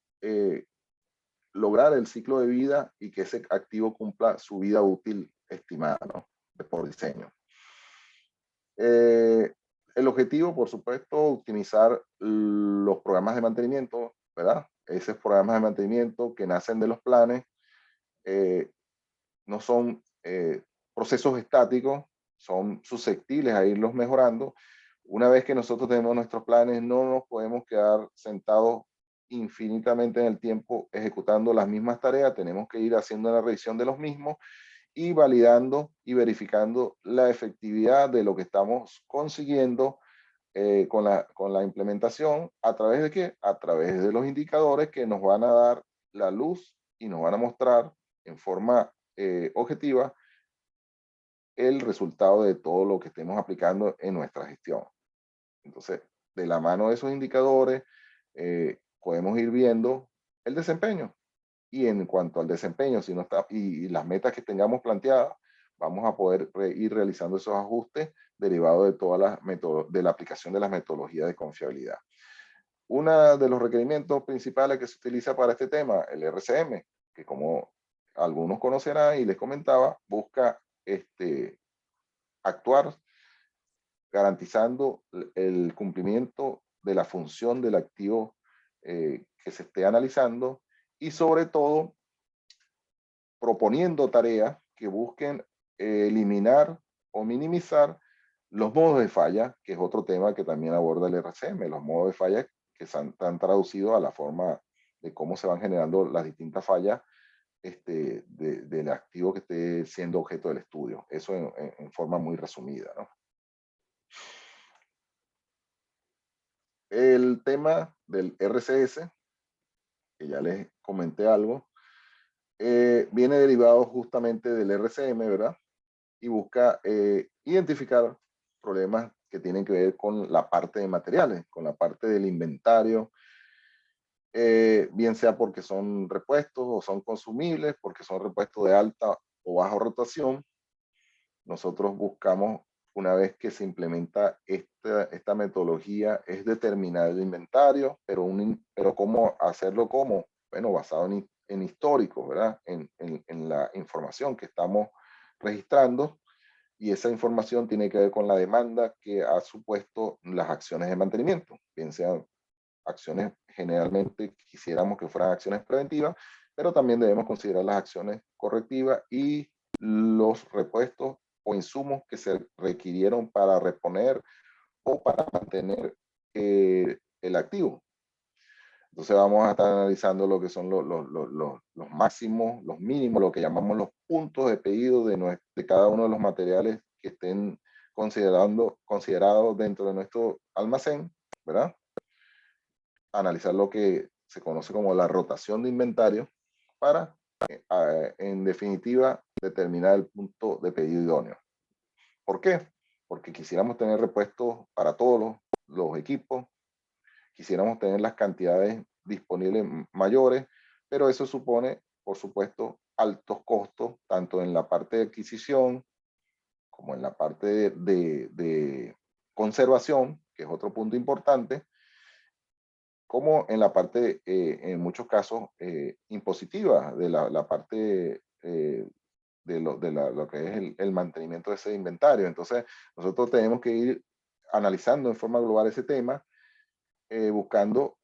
lograr el ciclo de vida y que ese activo cumpla su vida útil estimada, ¿no? Por diseño. El objetivo, por supuesto, optimizar los programas de mantenimiento, ¿verdad? Esos programas de mantenimiento que nacen de los planes no son procesos estáticos, son susceptibles a irlos mejorando. Una vez que nosotros tenemos nuestros planes, no nos podemos quedar sentados infinitamente en el tiempo ejecutando las mismas tareas, tenemos que ir haciendo la revisión de los mismos y validando y verificando la efectividad de lo que estamos consiguiendo con la implementación. ¿A través de qué? A través de los indicadores que nos van a dar la luz y nos van a mostrar en forma objetiva el resultado de todo lo que estemos aplicando en nuestra gestión. Entonces, de la mano de esos indicadores, podemos ir viendo el desempeño. Y en cuanto al desempeño, si no está, y las metas que tengamos planteadas, vamos a poder ir realizando esos ajustes derivados de todas las de la aplicación de las metodologías de confiabilidad. Uno de los requerimientos principales que se utiliza para este tema, el RCM, que como algunos conocerán y les comentaba, busca actuar garantizando el cumplimiento de la función del activo que se esté analizando, y sobre todo proponiendo tareas que busquen eliminar o minimizar los modos de falla, que es otro tema que también aborda el RCM, los modos de falla que están traducidos a la forma de cómo se van generando las distintas fallas del activo que esté siendo objeto del estudio. Eso en forma muy resumida, ¿no? El tema del RCS, que ya les comenté algo, viene derivado justamente del RCM, ¿verdad? Y busca identificar problemas que tienen que ver con la parte de materiales, con la parte del inventario, bien sea porque son repuestos o son consumibles, porque son repuestos de alta o baja rotación. Nosotros buscamos, una vez que se implementa esta metodología, es determinar el inventario, pero ¿cómo hacerlo? ¿Cómo? Bueno, basado en históricos, ¿verdad? En la información que estamos registrando, y esa información tiene que ver con la demanda que ha supuesto las acciones de mantenimiento, bien sean acciones, generalmente quisiéramos que fueran acciones preventivas, pero también debemos considerar las acciones correctivas y los repuestos o insumos que se requirieron para reponer o para mantener el activo. Entonces vamos a estar analizando lo que son los máximos, los mínimos, lo que llamamos los puntos de pedido de cada uno de los materiales que estén considerados dentro de nuestro almacén, ¿verdad? Analizar lo que se conoce como la rotación de inventario para, en definitiva, determinar el punto de pedido idóneo. ¿Por qué? Porque quisiéramos tener repuestos para todos los equipos, quisiéramos tener las cantidades disponibles mayores, pero eso supone, por supuesto, altos costos, tanto en la parte de adquisición como en la parte de conservación, que es otro punto importante, como en la parte, en muchos casos, impositiva de la parte lo que es el mantenimiento de ese inventario. Entonces, nosotros tenemos que ir analizando en forma global ese tema, buscando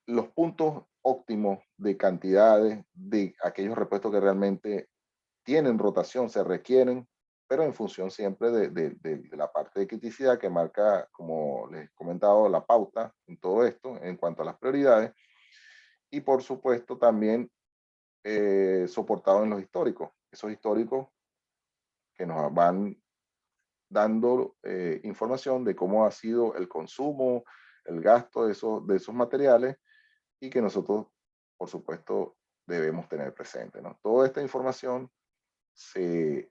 los puntos óptimos de cantidades de aquellos repuestos que realmente tienen rotación, se requieren, pero en función siempre de la parte de criticidad que marca, como les he comentado, la pauta en todo esto en cuanto a las prioridades y por supuesto también soportado en los históricos, esos históricos que nos van dando información de cómo ha sido el consumo, el gasto de esos materiales y que nosotros, por supuesto, debemos tener presente, ¿no? Toda esta información se,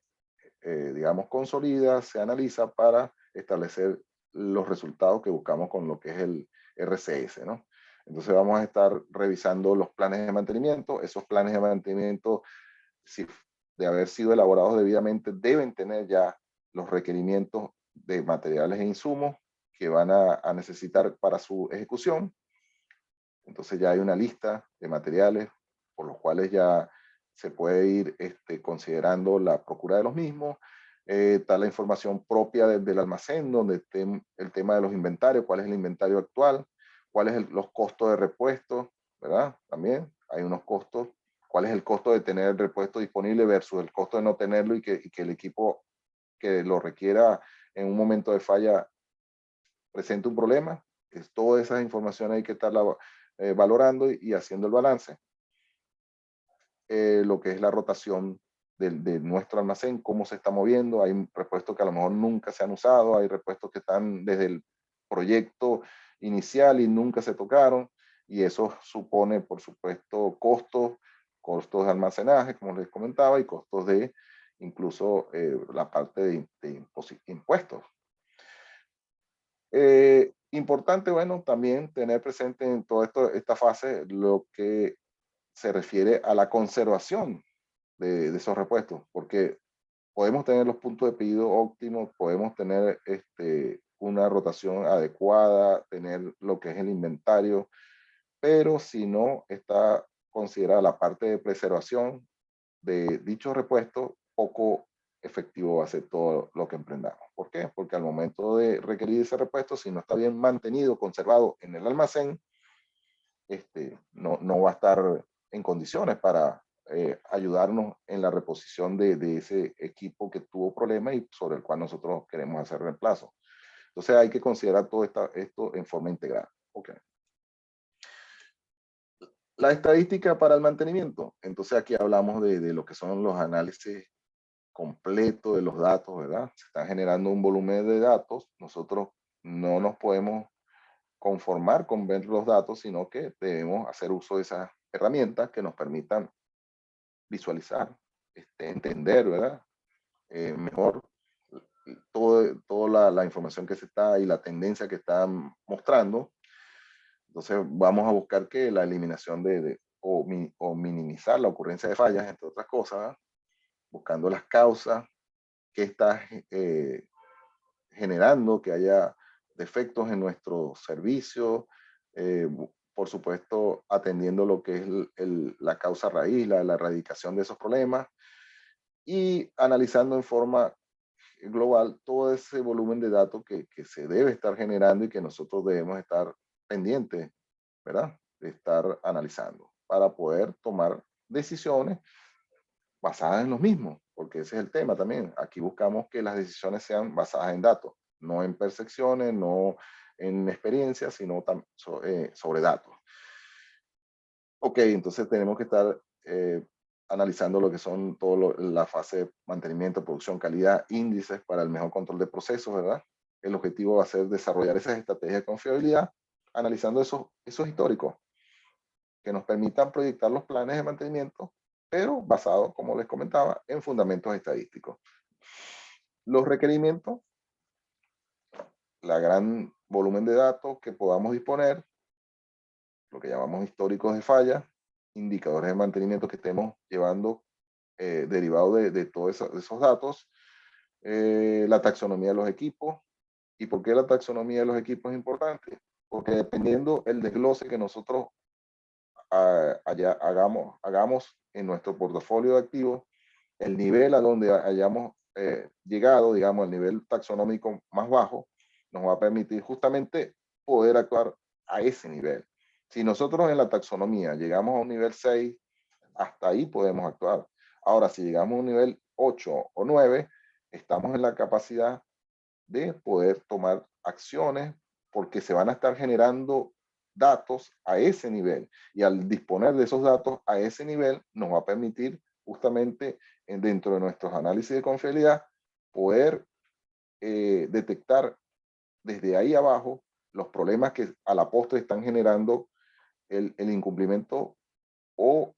digamos, consolida, se analiza para establecer los resultados que buscamos con lo que es el RCS, ¿no? Entonces vamos a estar revisando los planes de mantenimiento. Esos planes de mantenimiento, si de haber sido elaborados debidamente, deben tener ya los requerimientos de materiales e insumos que van a necesitar para su ejecución. Entonces ya hay una lista de materiales por los cuales ya se puede ir considerando la procura de los mismos. Está la información propia del almacén, donde esté el tema de los inventarios, cuál es el inventario actual, cuáles son los costos de repuesto, ¿verdad? También hay unos costos, cuál es el costo de tener el repuesto disponible versus el costo de no tenerlo y que el equipo que lo requiera en un momento de falla presente un problema. Es toda esa información hay que estarla valorando y haciendo el balance. Lo que es la rotación de nuestro almacén, cómo se está moviendo. Hay repuestos que a lo mejor nunca se han usado, hay repuestos que están desde el proyecto inicial y nunca se tocaron, y eso supone, por supuesto, costos de almacenaje, como les comentaba, y costos de incluso la parte de impuestos. Importante, bueno, también tener presente en toda esta fase lo que se refiere a la conservación de esos repuestos, porque podemos tener los puntos de pedido óptimos, podemos tener una rotación adecuada, tener lo que es el inventario, pero si no está considerada la parte de preservación de dichos repuestos, poco efectivo va a ser todo lo que emprendamos. ¿Por qué? Porque al momento de requerir ese repuesto, si no está bien mantenido, conservado en el almacén, no va a estar en condiciones para ayudarnos en la reposición de ese equipo que tuvo problemas y sobre el cual nosotros queremos hacer reemplazo. Entonces hay que considerar todo esto en forma integral. Okay. La estadística para el mantenimiento. Entonces aquí hablamos de lo que son los análisis completos de los datos, ¿verdad? Se está generando un volumen de datos. Nosotros no nos podemos conformar con ver los datos, sino que debemos hacer uso de esas herramientas que nos permitan visualizar, entender, ¿verdad? Mejor toda la información que se está y la tendencia que está mostrando. Entonces vamos a buscar que la eliminación o minimizar la ocurrencia de fallas, entre otras cosas, ¿verdad? Buscando las causas, que está generando que haya defectos en nuestro servicio, por supuesto atendiendo lo que es la causa raíz, la erradicación de esos problemas y analizando en forma global todo ese volumen de datos que se debe estar generando y que nosotros debemos estar pendientes, ¿verdad? De estar analizando para poder tomar decisiones basadas en los mismos, porque ese es el tema también. Aquí buscamos que las decisiones sean basadas en datos, no en percepciones, no en experiencia, sino sobre datos. Ok, entonces tenemos que estar analizando lo que son la fase de mantenimiento, producción, calidad, índices para el mejor control de procesos, ¿verdad? El objetivo va a ser desarrollar esas estrategias de confiabilidad, analizando esos históricos que nos permitan proyectar los planes de mantenimiento, pero basados, como les comentaba, en fundamentos estadísticos. Los requerimientos, la gran volumen de datos que podamos disponer, lo que llamamos históricos de falla, indicadores de mantenimiento que estemos llevando derivado de todos esos datos, la taxonomía de los equipos. ¿Y por qué la taxonomía de los equipos es importante? Porque dependiendo el desglose que nosotros hagamos en nuestro portafolio de activos, el nivel a donde hayamos llegado, digamos, el nivel taxonómico más bajo, nos va a permitir justamente poder actuar a ese nivel. Si nosotros en la taxonomía llegamos a un nivel 6, hasta ahí podemos actuar. Ahora, si llegamos a un nivel 8 o 9, estamos en la capacidad de poder tomar acciones porque se van a estar generando datos a ese nivel, y al disponer de esos datos a ese nivel nos va a permitir justamente dentro de nuestros análisis de confiabilidad poder detectar desde ahí abajo los problemas que a la postre están generando el incumplimiento o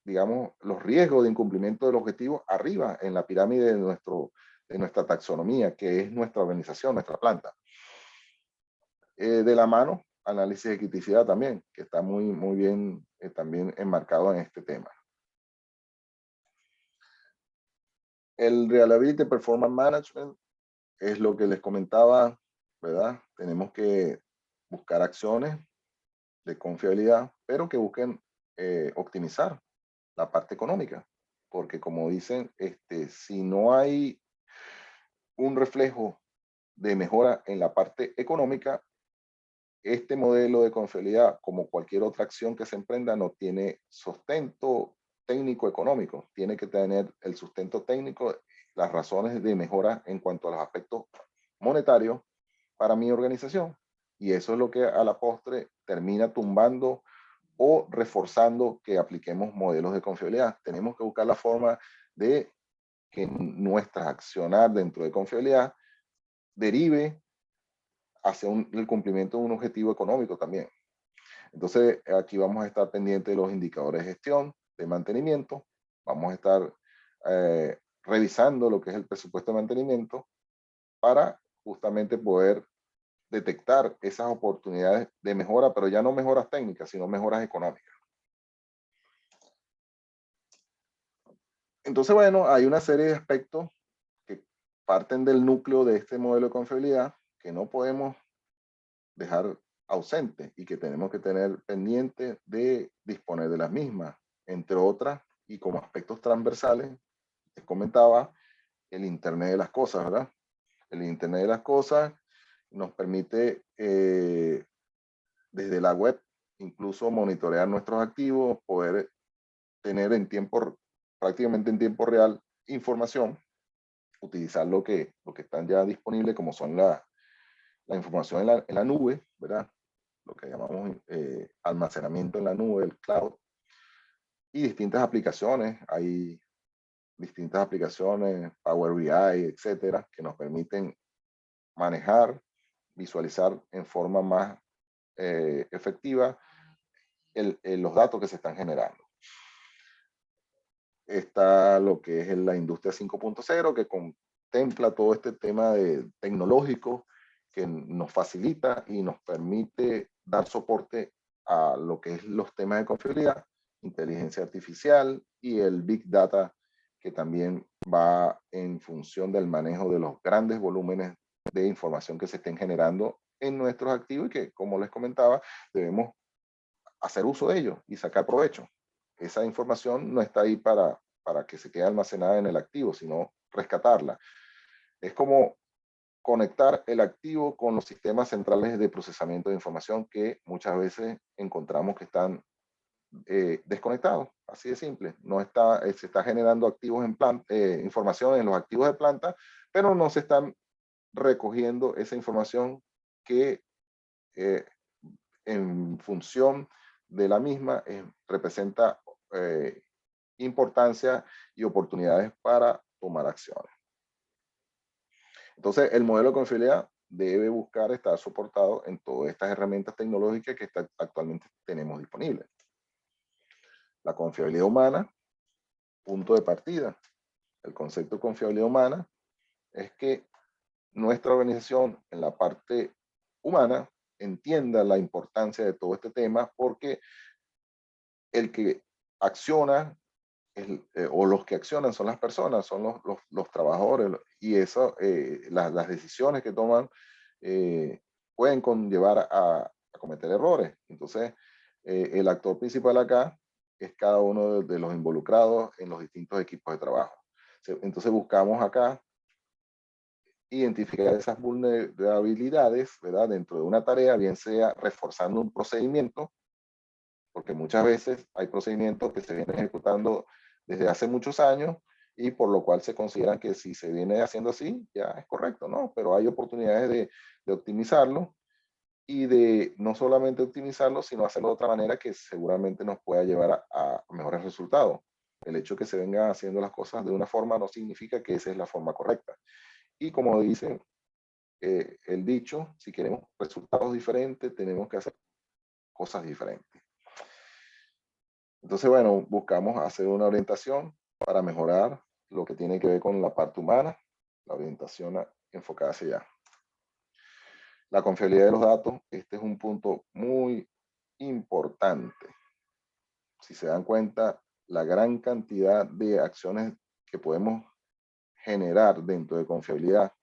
digamos, los riesgos de incumplimiento del objetivo arriba en la pirámide de nuestra taxonomía, que es nuestra organización, nuestra planta. De la mano, análisis de criticidad también, que está muy bien también enmarcado en este tema. El Reliability Performance Management es lo que les comentaba, ¿verdad? Tenemos que buscar acciones de confiabilidad, pero que busquen optimizar la parte económica, porque como dicen, si no hay un reflejo de mejora en la parte económica, este modelo de confiabilidad, como cualquier otra acción que se emprenda, no tiene sustento técnico económico, tiene que tener el sustento técnico, las razones de mejora en cuanto a los aspectos monetarios para mi organización, y eso es lo que a la postre termina tumbando o reforzando que apliquemos modelos de confiabilidad. Tenemos que buscar la forma de que nuestra accionar dentro de confiabilidad derive hacia el cumplimiento de un objetivo económico también. Entonces, aquí vamos a estar pendientes de los indicadores de gestión, de mantenimiento. Vamos a estar revisando lo que es el presupuesto de mantenimiento para justamente poder detectar esas oportunidades de mejora, pero ya no mejoras técnicas, sino mejoras económicas. Entonces, bueno, hay una serie de aspectos que parten del núcleo de este modelo de confiabilidad que no podemos dejar ausentes y que tenemos que tener pendiente de disponer de las mismas, entre otras, y como aspectos transversales, les comentaba, el Internet de las cosas, ¿verdad? El Internet de las cosas nos permite desde la web incluso monitorear nuestros activos, poder tener prácticamente en tiempo real información, utilizar lo que están ya disponibles, como son la información en la nube, ¿verdad? Lo que llamamos almacenamiento en la nube, el cloud, y distintas aplicaciones. Hay distintas aplicaciones, Power BI, etcétera, que nos permiten manejar, visualizar en forma más efectiva los datos que se están generando. Está lo que es la industria 5.0, que contempla todo este tema tecnológico que nos facilita y nos permite dar soporte a lo que es los temas de confiabilidad, inteligencia artificial y el Big Data, que también va en función del manejo de los grandes volúmenes de información que se estén generando en nuestros activos y que, como les comentaba, debemos hacer uso de ellos y sacar provecho. Esa información no está ahí para que se quede almacenada en el activo, sino rescatarla. Es como conectar el activo con los sistemas centrales de procesamiento de información que muchas veces encontramos que están desconectados, así de simple. No está, se está generando activos en información en los activos de planta, pero no se están recogiendo esa información que en función de la misma representa importancia y oportunidades para tomar acciones. Entonces, el modelo de confiabilidad debe buscar estar soportado en todas estas herramientas tecnológicas que actualmente tenemos disponibles. La confiabilidad humana, punto de partida. El concepto de confiabilidad humana es que nuestra organización en la parte humana entienda la importancia de todo este tema, porque el que acciona o los que accionan son las personas, son los trabajadores, y eso, las decisiones que toman pueden conllevar a cometer errores. Entonces, el actor principal acá es cada uno de los involucrados en los distintos equipos de trabajo. Entonces buscamos acá identificar esas vulnerabilidades, ¿verdad? Dentro de una tarea, bien sea reforzando un procedimiento, porque muchas veces hay procedimientos que se vienen ejecutando desde hace muchos años y por lo cual se consideran que si se viene haciendo así, ya es correcto, ¿no? Pero hay oportunidades de optimizarlo y de no solamente optimizarlo, sino hacerlo de otra manera que seguramente nos pueda llevar a mejores resultados. El hecho de que se venga haciendo las cosas de una forma no significa que esa es la forma correcta. Y como dice el dicho, si queremos resultados diferentes, tenemos que hacer cosas diferentes. Entonces, bueno, buscamos hacer una orientación para mejorar lo que tiene que ver con la parte humana, la orientación enfocada hacia allá. La confiabilidad de los datos, este es un punto muy importante. Si se dan cuenta, la gran cantidad de acciones que podemos generar dentro de confiabilidad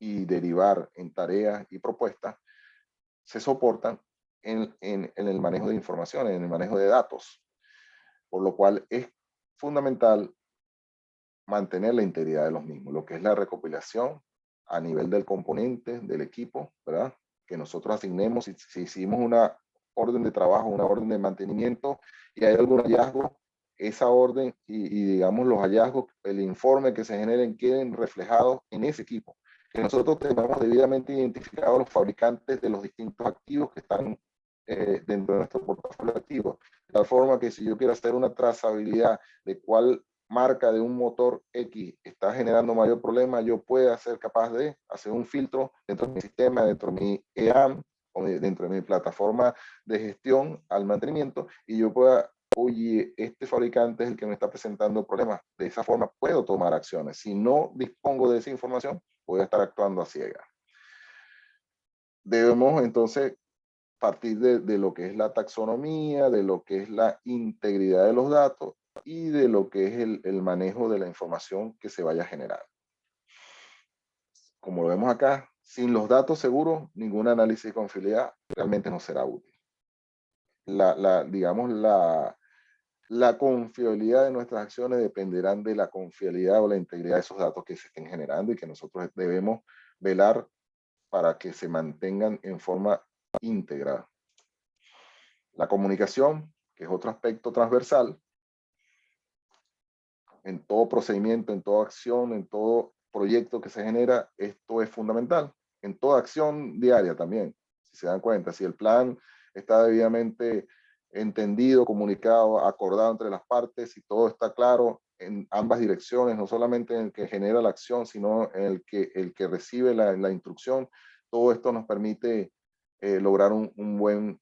y derivar en tareas y propuestas, se soportan en el manejo de información, en el manejo de datos, por lo cual es fundamental mantener la integridad de los mismos, lo que es la recopilación a nivel del componente, del equipo, ¿verdad? Que nosotros asignemos, si hicimos una orden de trabajo, una orden de mantenimiento y hay algún hallazgo, esa orden y digamos los hallazgos, el informe que se generen queden reflejados en ese equipo. Que nosotros tengamos debidamente identificados los fabricantes de los distintos activos que están dentro de nuestro portafolio de activos. De tal forma que si yo quiero hacer una trazabilidad de cuál marca de un motor X está generando mayor problema, yo pueda ser capaz de hacer un filtro dentro de mi sistema, dentro de mi EAM o dentro de mi plataforma de gestión al mantenimiento y yo pueda, oye, este fabricante es el que me está presentando problemas. De esa forma puedo tomar acciones. Si no dispongo de esa información, voy a estar actuando a ciegas. Debemos entonces partir de lo que es la taxonomía, de lo que es la integridad de los datos y de lo que es el manejo de la información que se vaya a generar. Como lo vemos acá, sin los datos seguros, ningún análisis de confiabilidad realmente no será útil. Digamos, la confiabilidad de nuestras acciones dependerán de la confiabilidad o la integridad de esos datos que se estén generando y que nosotros debemos velar para que se mantengan en forma íntegra. La comunicación, que es otro aspecto transversal, en todo procedimiento, en toda acción, en todo proyecto que se genera, esto es fundamental. En toda acción diaria también, si se dan cuenta, si el plan está debidamente entendido, comunicado, acordado entre las partes, si todo está claro en ambas direcciones, no solamente en el que genera la acción, sino en el que recibe la instrucción, todo esto nos permite lograr un buen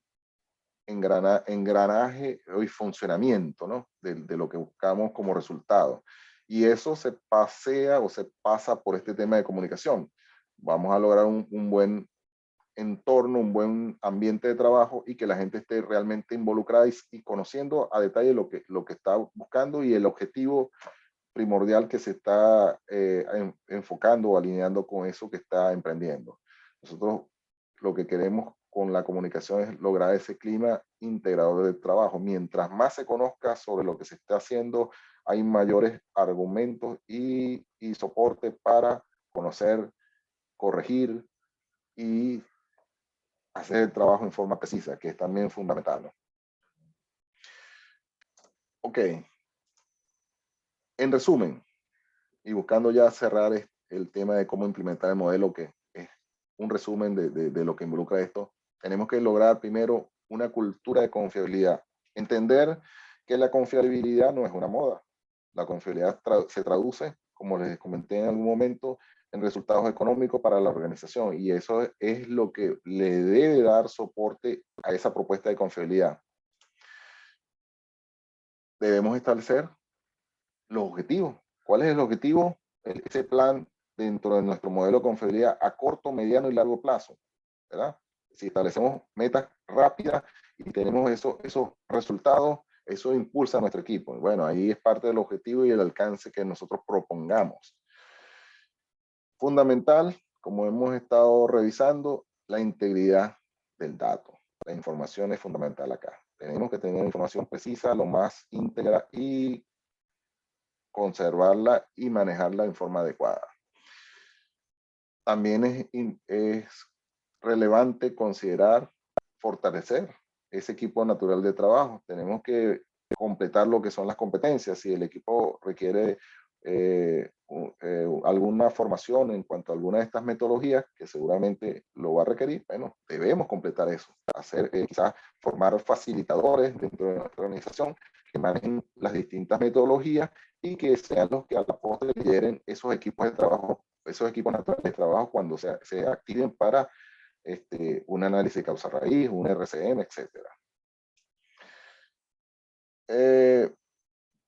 engranaje y funcionamiento, ¿no? De lo que buscamos como resultado. Y eso se pasea o se pasa por este tema de comunicación. Vamos a lograr un buen entorno, un buen ambiente de trabajo y que la gente esté realmente involucrada y conociendo a detalle lo que está buscando y el objetivo primordial que se está enfocando o alineando con eso que está emprendiendo. Nosotros lo que queremos con la comunicación es lograr ese clima integrador del trabajo. Mientras más se conozca sobre lo que se está haciendo, hay mayores argumentos y soporte para conocer, corregir y hacer el trabajo en forma precisa, que es también fundamental, ¿no? Ok. En resumen, y buscando ya cerrar el tema de cómo implementar el modelo, que es un resumen de lo que involucra esto. Tenemos que lograr primero una cultura de confiabilidad. Entender que la confiabilidad no es una moda. La confiabilidad se traduce, como les comenté en algún momento, en resultados económicos para la organización, y eso es lo que le debe dar soporte a esa propuesta de confiabilidad. Debemos establecer los objetivos. ¿Cuál es el objetivo? Ese plan dentro de nuestro modelo de confiabilidad a corto, mediano y largo plazo, ¿verdad? Si establecemos metas rápidas y tenemos esos resultados, eso impulsa a nuestro equipo. Bueno, ahí es parte del objetivo y el alcance que nosotros propongamos. Fundamental, como hemos estado revisando, la integridad del dato. La información es fundamental acá. Tenemos que tener información precisa, lo más íntegra, y conservarla y manejarla en forma adecuada. También es relevante considerar fortalecer ese equipo natural de trabajo. Tenemos que completar lo que son las competencias. Si el equipo requiere alguna formación en cuanto a alguna de estas metodologías, que seguramente lo va a requerir, bueno, debemos completar eso. Hacer, quizás formar facilitadores dentro de nuestra organización que manejen las distintas metodologías y que sean los que a la postre lideren esos equipos de trabajo, esos equipos naturales de trabajo cuando se activen para un análisis de causa raíz, un RCM, etcétera.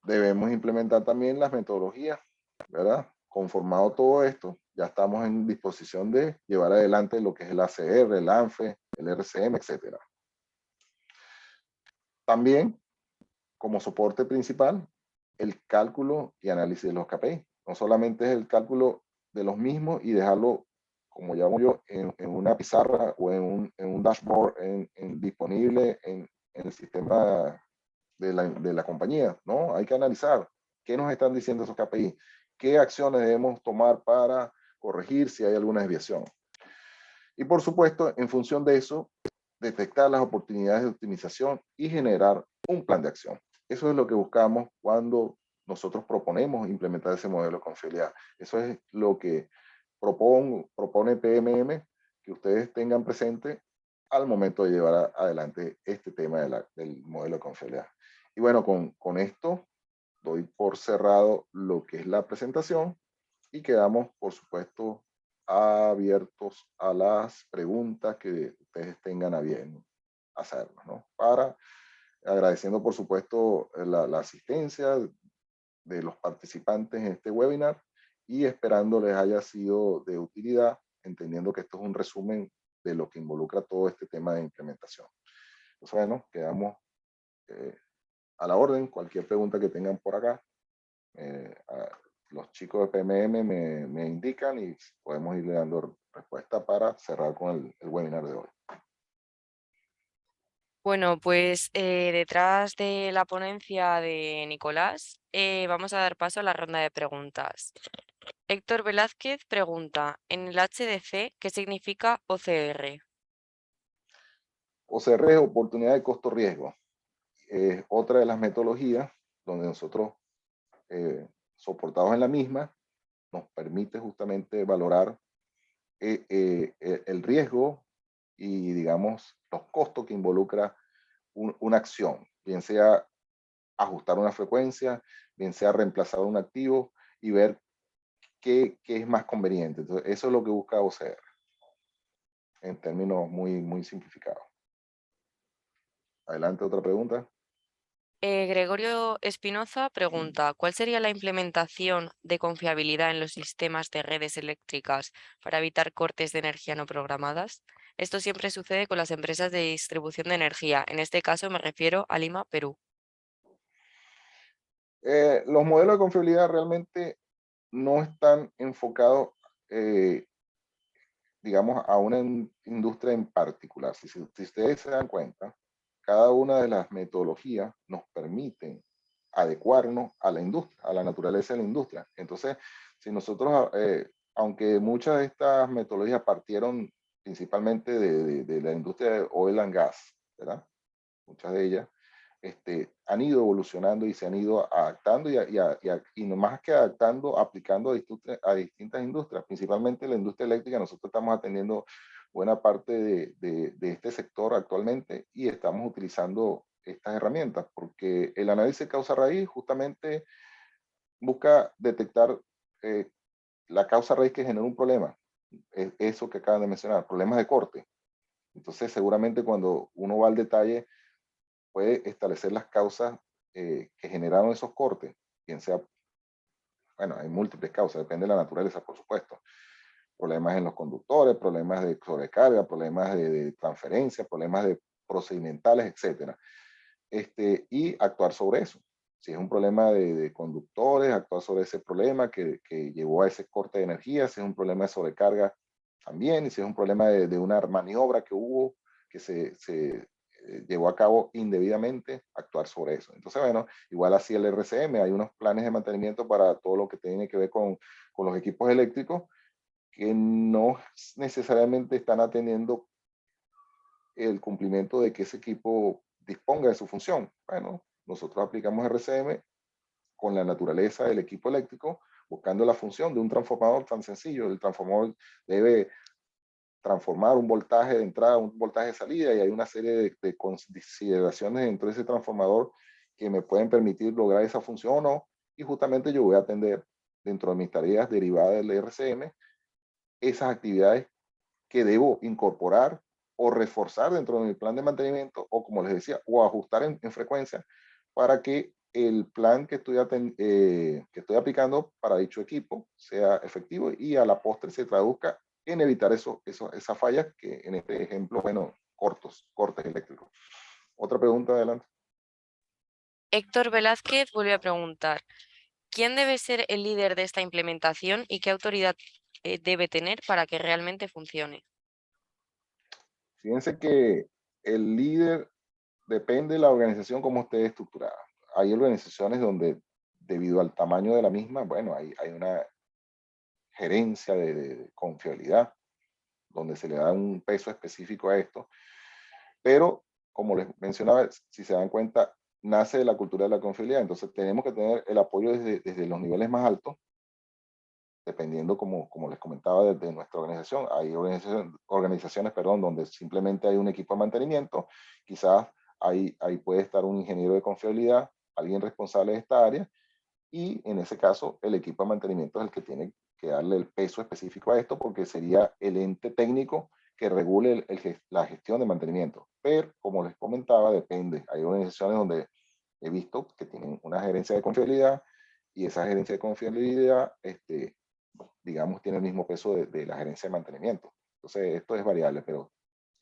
Debemos implementar también las metodologías, ¿verdad? Conformado todo esto, ya estamos en disposición de llevar adelante lo que es el ACR, el ANFE, el RCM, etcétera. También, como soporte principal, el cálculo y análisis de los KPI. No solamente es el cálculo de los mismos y dejarlo, como llamo yo, en una pizarra o en un dashboard disponible en el sistema de la compañía, ¿no? Hay que analizar qué nos están diciendo esos KPI, qué acciones debemos tomar para corregir si hay alguna desviación. Y por supuesto, en función de eso, detectar las oportunidades de optimización y generar un plan de acción. Eso es lo que buscamos cuando nosotros proponemos implementar ese modelo de confiabilidad. Eso es lo que propone PMM, que ustedes tengan presente al momento de llevar adelante este tema del modelo de confiabilidad. Y bueno, con esto doy por cerrado lo que es la presentación y quedamos, por supuesto, abiertos a las preguntas que ustedes tengan a bien hacernos, ¿no? Agradeciendo, por supuesto, la asistencia de los participantes en este webinar y esperando les haya sido de utilidad, entendiendo que esto es un resumen de lo que involucra todo este tema de implementación. Entonces, bueno, quedamos a la orden. Cualquier pregunta que tengan por acá, los chicos de PMM me indican y podemos irle dando respuesta para cerrar con el webinar de hoy. Bueno, pues detrás de la ponencia de Nicolás, vamos a dar paso a la ronda de preguntas. Héctor Velázquez pregunta, en el HDC, ¿qué significa OCR? OCR es oportunidad de costo-riesgo. Es otra de las metodologías donde nosotros, soportados en la misma, nos permite justamente valorar el riesgo y, digamos, los costos que involucra una acción, bien sea ajustar una frecuencia, bien sea reemplazar un activo y ver qué es más conveniente. Entonces, eso es lo que busca OCR, en términos muy simplificados. Adelante, otra pregunta. Gregorio Espinoza pregunta, ¿cuál sería la implementación de confiabilidad en los sistemas de redes eléctricas para evitar cortes de energía no programadas? Esto siempre sucede con las empresas de distribución de energía. En este caso me refiero a Lima, Perú. Los modelos de confiabilidad realmente no están enfocados, digamos, a una industria en particular. Si ustedes se dan cuenta, cada una de las metodologías nos permiten adecuarnos a la industria, a la naturaleza de la industria. Entonces, si nosotros, aunque muchas de estas metodologías partieron principalmente de la industria de oil and gas, ¿verdad? Muchas de ellas, han ido evolucionando y se han ido adaptando y no más que adaptando, aplicando a distintas industrias, principalmente la industria eléctrica. Nosotros estamos atendiendo buena parte de este sector actualmente y estamos utilizando estas herramientas porque el análisis de causa raíz justamente busca detectar eh, la causa raíz que genera un problema, eso que acaban de mencionar, problemas de corte. Entonces, seguramente cuando uno va al detalle, puede establecer las causas que generaron esos cortes, bien sea, bueno, hay múltiples causas, depende de la naturaleza, por supuesto. Problemas en los conductores, problemas de sobrecarga, problemas de transferencia, problemas de procedimentales, etcétera. Y actuar sobre eso. Si es un problema de conductores, actuar sobre ese problema que llevó a ese corte de energía, si es un problema de sobrecarga también, y si es un problema de una maniobra que hubo, que se llevó a cabo indebidamente, actuar sobre eso. Entonces, bueno, igual así el RCM, hay unos planes de mantenimiento para todo lo que tiene que ver con los equipos eléctricos que no necesariamente están atendiendo el cumplimiento de que ese equipo disponga de su función. Bueno, nosotros aplicamos RCM con la naturaleza del equipo eléctrico, buscando la función de un transformador tan sencillo. El transformador debe transformar un voltaje de entrada, un voltaje de salida, y hay una serie de consideraciones dentro de ese transformador que me pueden permitir lograr esa función o no, y justamente yo voy a atender dentro de mis tareas derivadas del RCM esas actividades que debo incorporar o reforzar dentro de mi plan de mantenimiento o, como les decía, o ajustar en frecuencia para que el plan que estoy aplicando para dicho equipo sea efectivo y a la postre se traduzca en evitar esas fallas que en este ejemplo, bueno, cortes eléctricos. Otra pregunta, adelante. Héctor Velázquez vuelve a preguntar, ¿quién debe ser el líder de esta implementación y qué autoridad debe tener para que realmente funcione? Fíjense que el líder depende de la organización como esté estructurada. Hay organizaciones donde, debido al tamaño de la misma, bueno, hay una gerencia de confiabilidad, donde se le da un peso específico a esto, pero como les mencionaba, si se dan cuenta, nace de la cultura de la confiabilidad, entonces tenemos que tener el apoyo desde los niveles más altos, dependiendo, como les comentaba, de nuestra organización. Hay organizaciones, perdón, donde simplemente hay un equipo de mantenimiento, quizás ahí puede estar un ingeniero de confiabilidad, alguien responsable de esta área, y en ese caso el equipo de mantenimiento es el que tiene que darle el peso específico a esto porque sería el ente técnico que regule la gestión de mantenimiento. Pero como les comentaba, depende. Hay organizaciones donde he visto que tienen una gerencia de confiabilidad y esa gerencia de confiabilidad, digamos, tiene el mismo peso de la gerencia de mantenimiento. Entonces, esto es variable, pero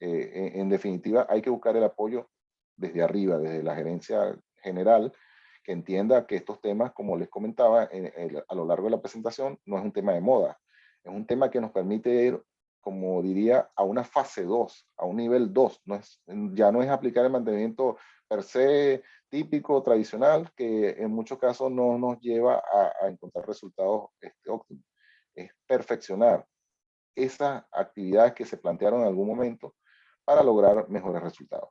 en definitiva hay que buscar el apoyo desde arriba, desde la gerencia general, que entienda que estos temas, como les comentaba a lo largo de la presentación, no es un tema de moda, es un tema que nos permite ir, como diría, a una fase 2, a un nivel 2. Ya no es aplicar el mantenimiento per se típico, tradicional, que en muchos casos no nos lleva a encontrar resultados óptimos. Es perfeccionar esas actividades que se plantearon en algún momento para lograr mejores resultados.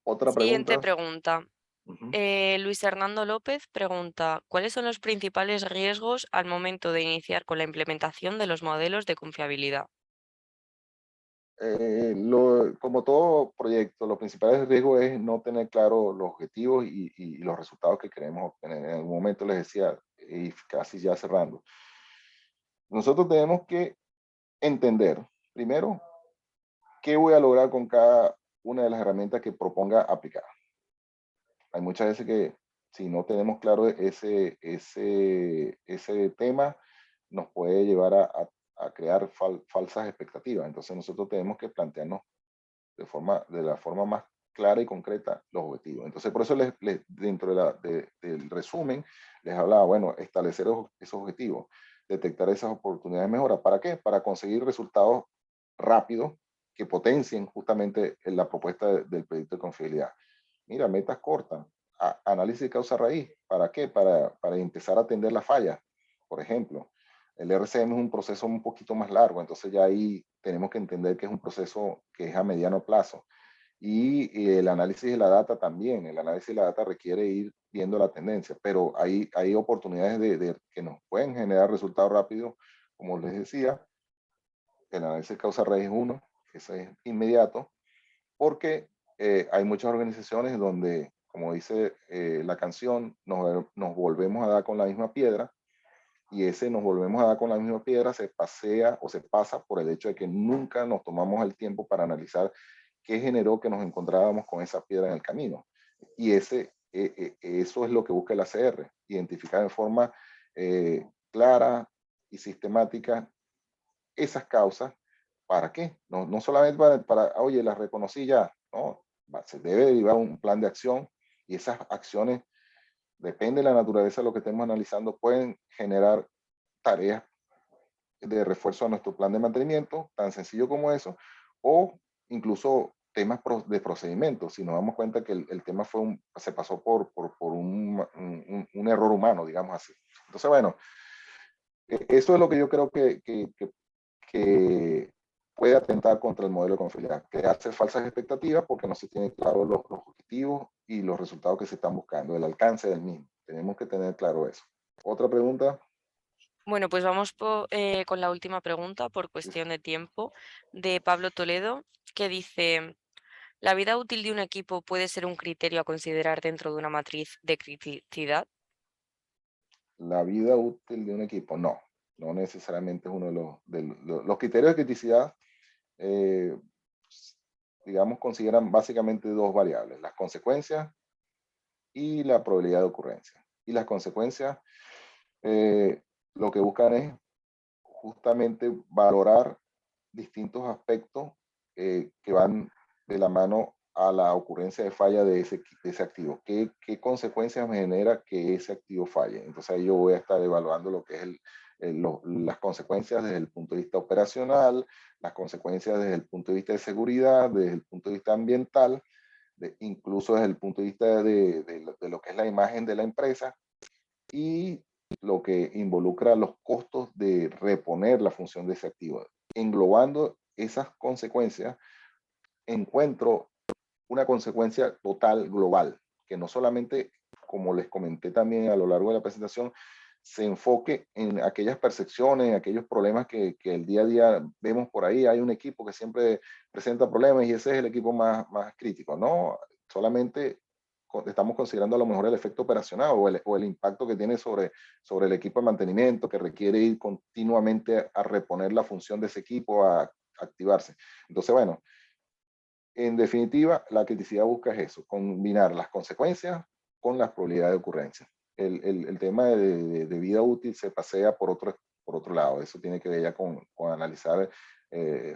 Otra Siguiente pregunta. pregunta. Luis Hernando López pregunta, ¿cuáles son los principales riesgos al momento de iniciar con la implementación de los modelos de confiabilidad? Como todo proyecto, los principales riesgos es no tener claro los objetivos y los resultados que queremos obtener. En algún momento les decía, y casi ya cerrando, nosotros tenemos que entender, primero, qué voy a lograr con cada una de las herramientas que proponga aplicar. Hay muchas veces que si no tenemos claro ese tema, nos puede llevar a crear falsas expectativas. Entonces nosotros tenemos que plantearnos de la forma más clara y concreta los objetivos. Entonces por eso dentro del resumen les hablaba, bueno, establecer esos objetivos, detectar esas oportunidades de mejora. ¿Para qué? Para conseguir resultados rápidos que potencien justamente la propuesta del proyecto de confiabilidad. Mira, metas cortas, análisis de causa raíz. ¿Para qué? Para empezar a atender las fallas. Por ejemplo, el RCM es un proceso un poquito más largo, entonces ya ahí tenemos que entender que es un proceso que es a mediano plazo. Y el análisis de la data también. El análisis de la data requiere ir viendo la tendencia, pero hay oportunidades que nos pueden generar resultados rápidos, como les decía. El análisis causa-raíz es uno, ese es inmediato, porque hay muchas organizaciones donde, como dice la canción, nos volvemos a dar con la misma piedra, y ese nos volvemos a dar con la misma piedra se pasea o se pasa por el hecho de que nunca nos tomamos el tiempo para analizar qué generó que nos encontrábamos con esa piedra en el camino. Y eso es lo que busca el ACR, identificar de forma clara y sistemática esas causas. ¿Para qué? No solamente oye, las reconocí ya, no, se debe derivar un plan de acción, y esas acciones, depende de la naturaleza de lo que estemos analizando, pueden generar tareas de refuerzo a nuestro plan de mantenimiento, tan sencillo como eso, o incluso temas de procedimiento, si nos damos cuenta que el tema se pasó por un error humano, digamos así. Entonces, bueno, eso es lo que yo creo que puede atentar contra el modelo de confiabilidad, crearse falsas expectativas porque no se tienen claros los objetivos y los resultados que se están buscando, el alcance del mismo. Tenemos que tener claro eso. Otra pregunta. Bueno, pues vamos con la última pregunta por cuestión de tiempo de Pablo Toledo, que dice, ¿la vida útil de un equipo puede ser un criterio a considerar dentro de una matriz de criticidad? La vida útil de un equipo, no necesariamente es uno los criterios de criticidad, eh, digamos, consideran básicamente dos variables, las consecuencias y la probabilidad de ocurrencia. Y las consecuencias eh, lo que buscan es justamente valorar distintos aspectos que van de la mano a la ocurrencia de falla de ese activo. ¿Qué consecuencias me genera que ese activo falle? Entonces ahí yo voy a estar evaluando lo que es las consecuencias desde el punto de vista operacional, las consecuencias desde el punto de vista de seguridad, desde el punto de vista ambiental, incluso desde el punto de vista de lo que es la imagen de la empresa, y lo que involucra los costos de reponer la función de ese activo. Englobando esas consecuencias, encuentro una consecuencia total global, que no solamente, como les comenté también a lo largo de la presentación, se enfoque en aquellas percepciones, en aquellos problemas que el día a día vemos por ahí. Hay un equipo que siempre presenta problemas y ese es el equipo más crítico, ¿no? Solamente estamos considerando a lo mejor el efecto operacional o el impacto que tiene sobre el equipo de mantenimiento, que requiere ir continuamente a reponer la función de ese equipo, a activarse. Entonces, bueno, en definitiva, la criticidad busca es eso, combinar las consecuencias con las probabilidades de ocurrencia. El tema de vida útil se pasea por otro lado. Eso tiene que ver ya con analizar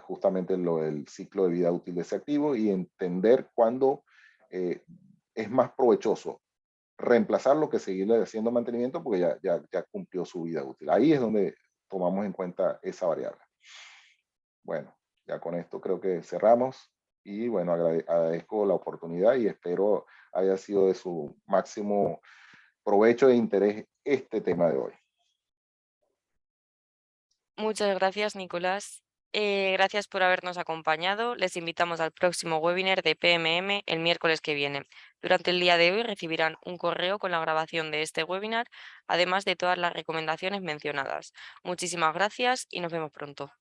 justamente el ciclo de vida útil de ese activo y entender cuándo eh, es más provechoso reemplazarlo que seguirle haciendo mantenimiento porque ya cumplió su vida útil. Ahí es donde tomamos en cuenta esa variable. Bueno, ya con esto creo que cerramos y bueno, agradezco la oportunidad y espero haya sido de su máximo provecho e interés este tema de hoy. Muchas gracias, Nicolás. Gracias por habernos acompañado. Les invitamos al próximo webinar de PMM el miércoles que viene. Durante el día de hoy recibirán un correo con la grabación de este webinar, además de todas las recomendaciones mencionadas. Muchísimas gracias y nos vemos pronto.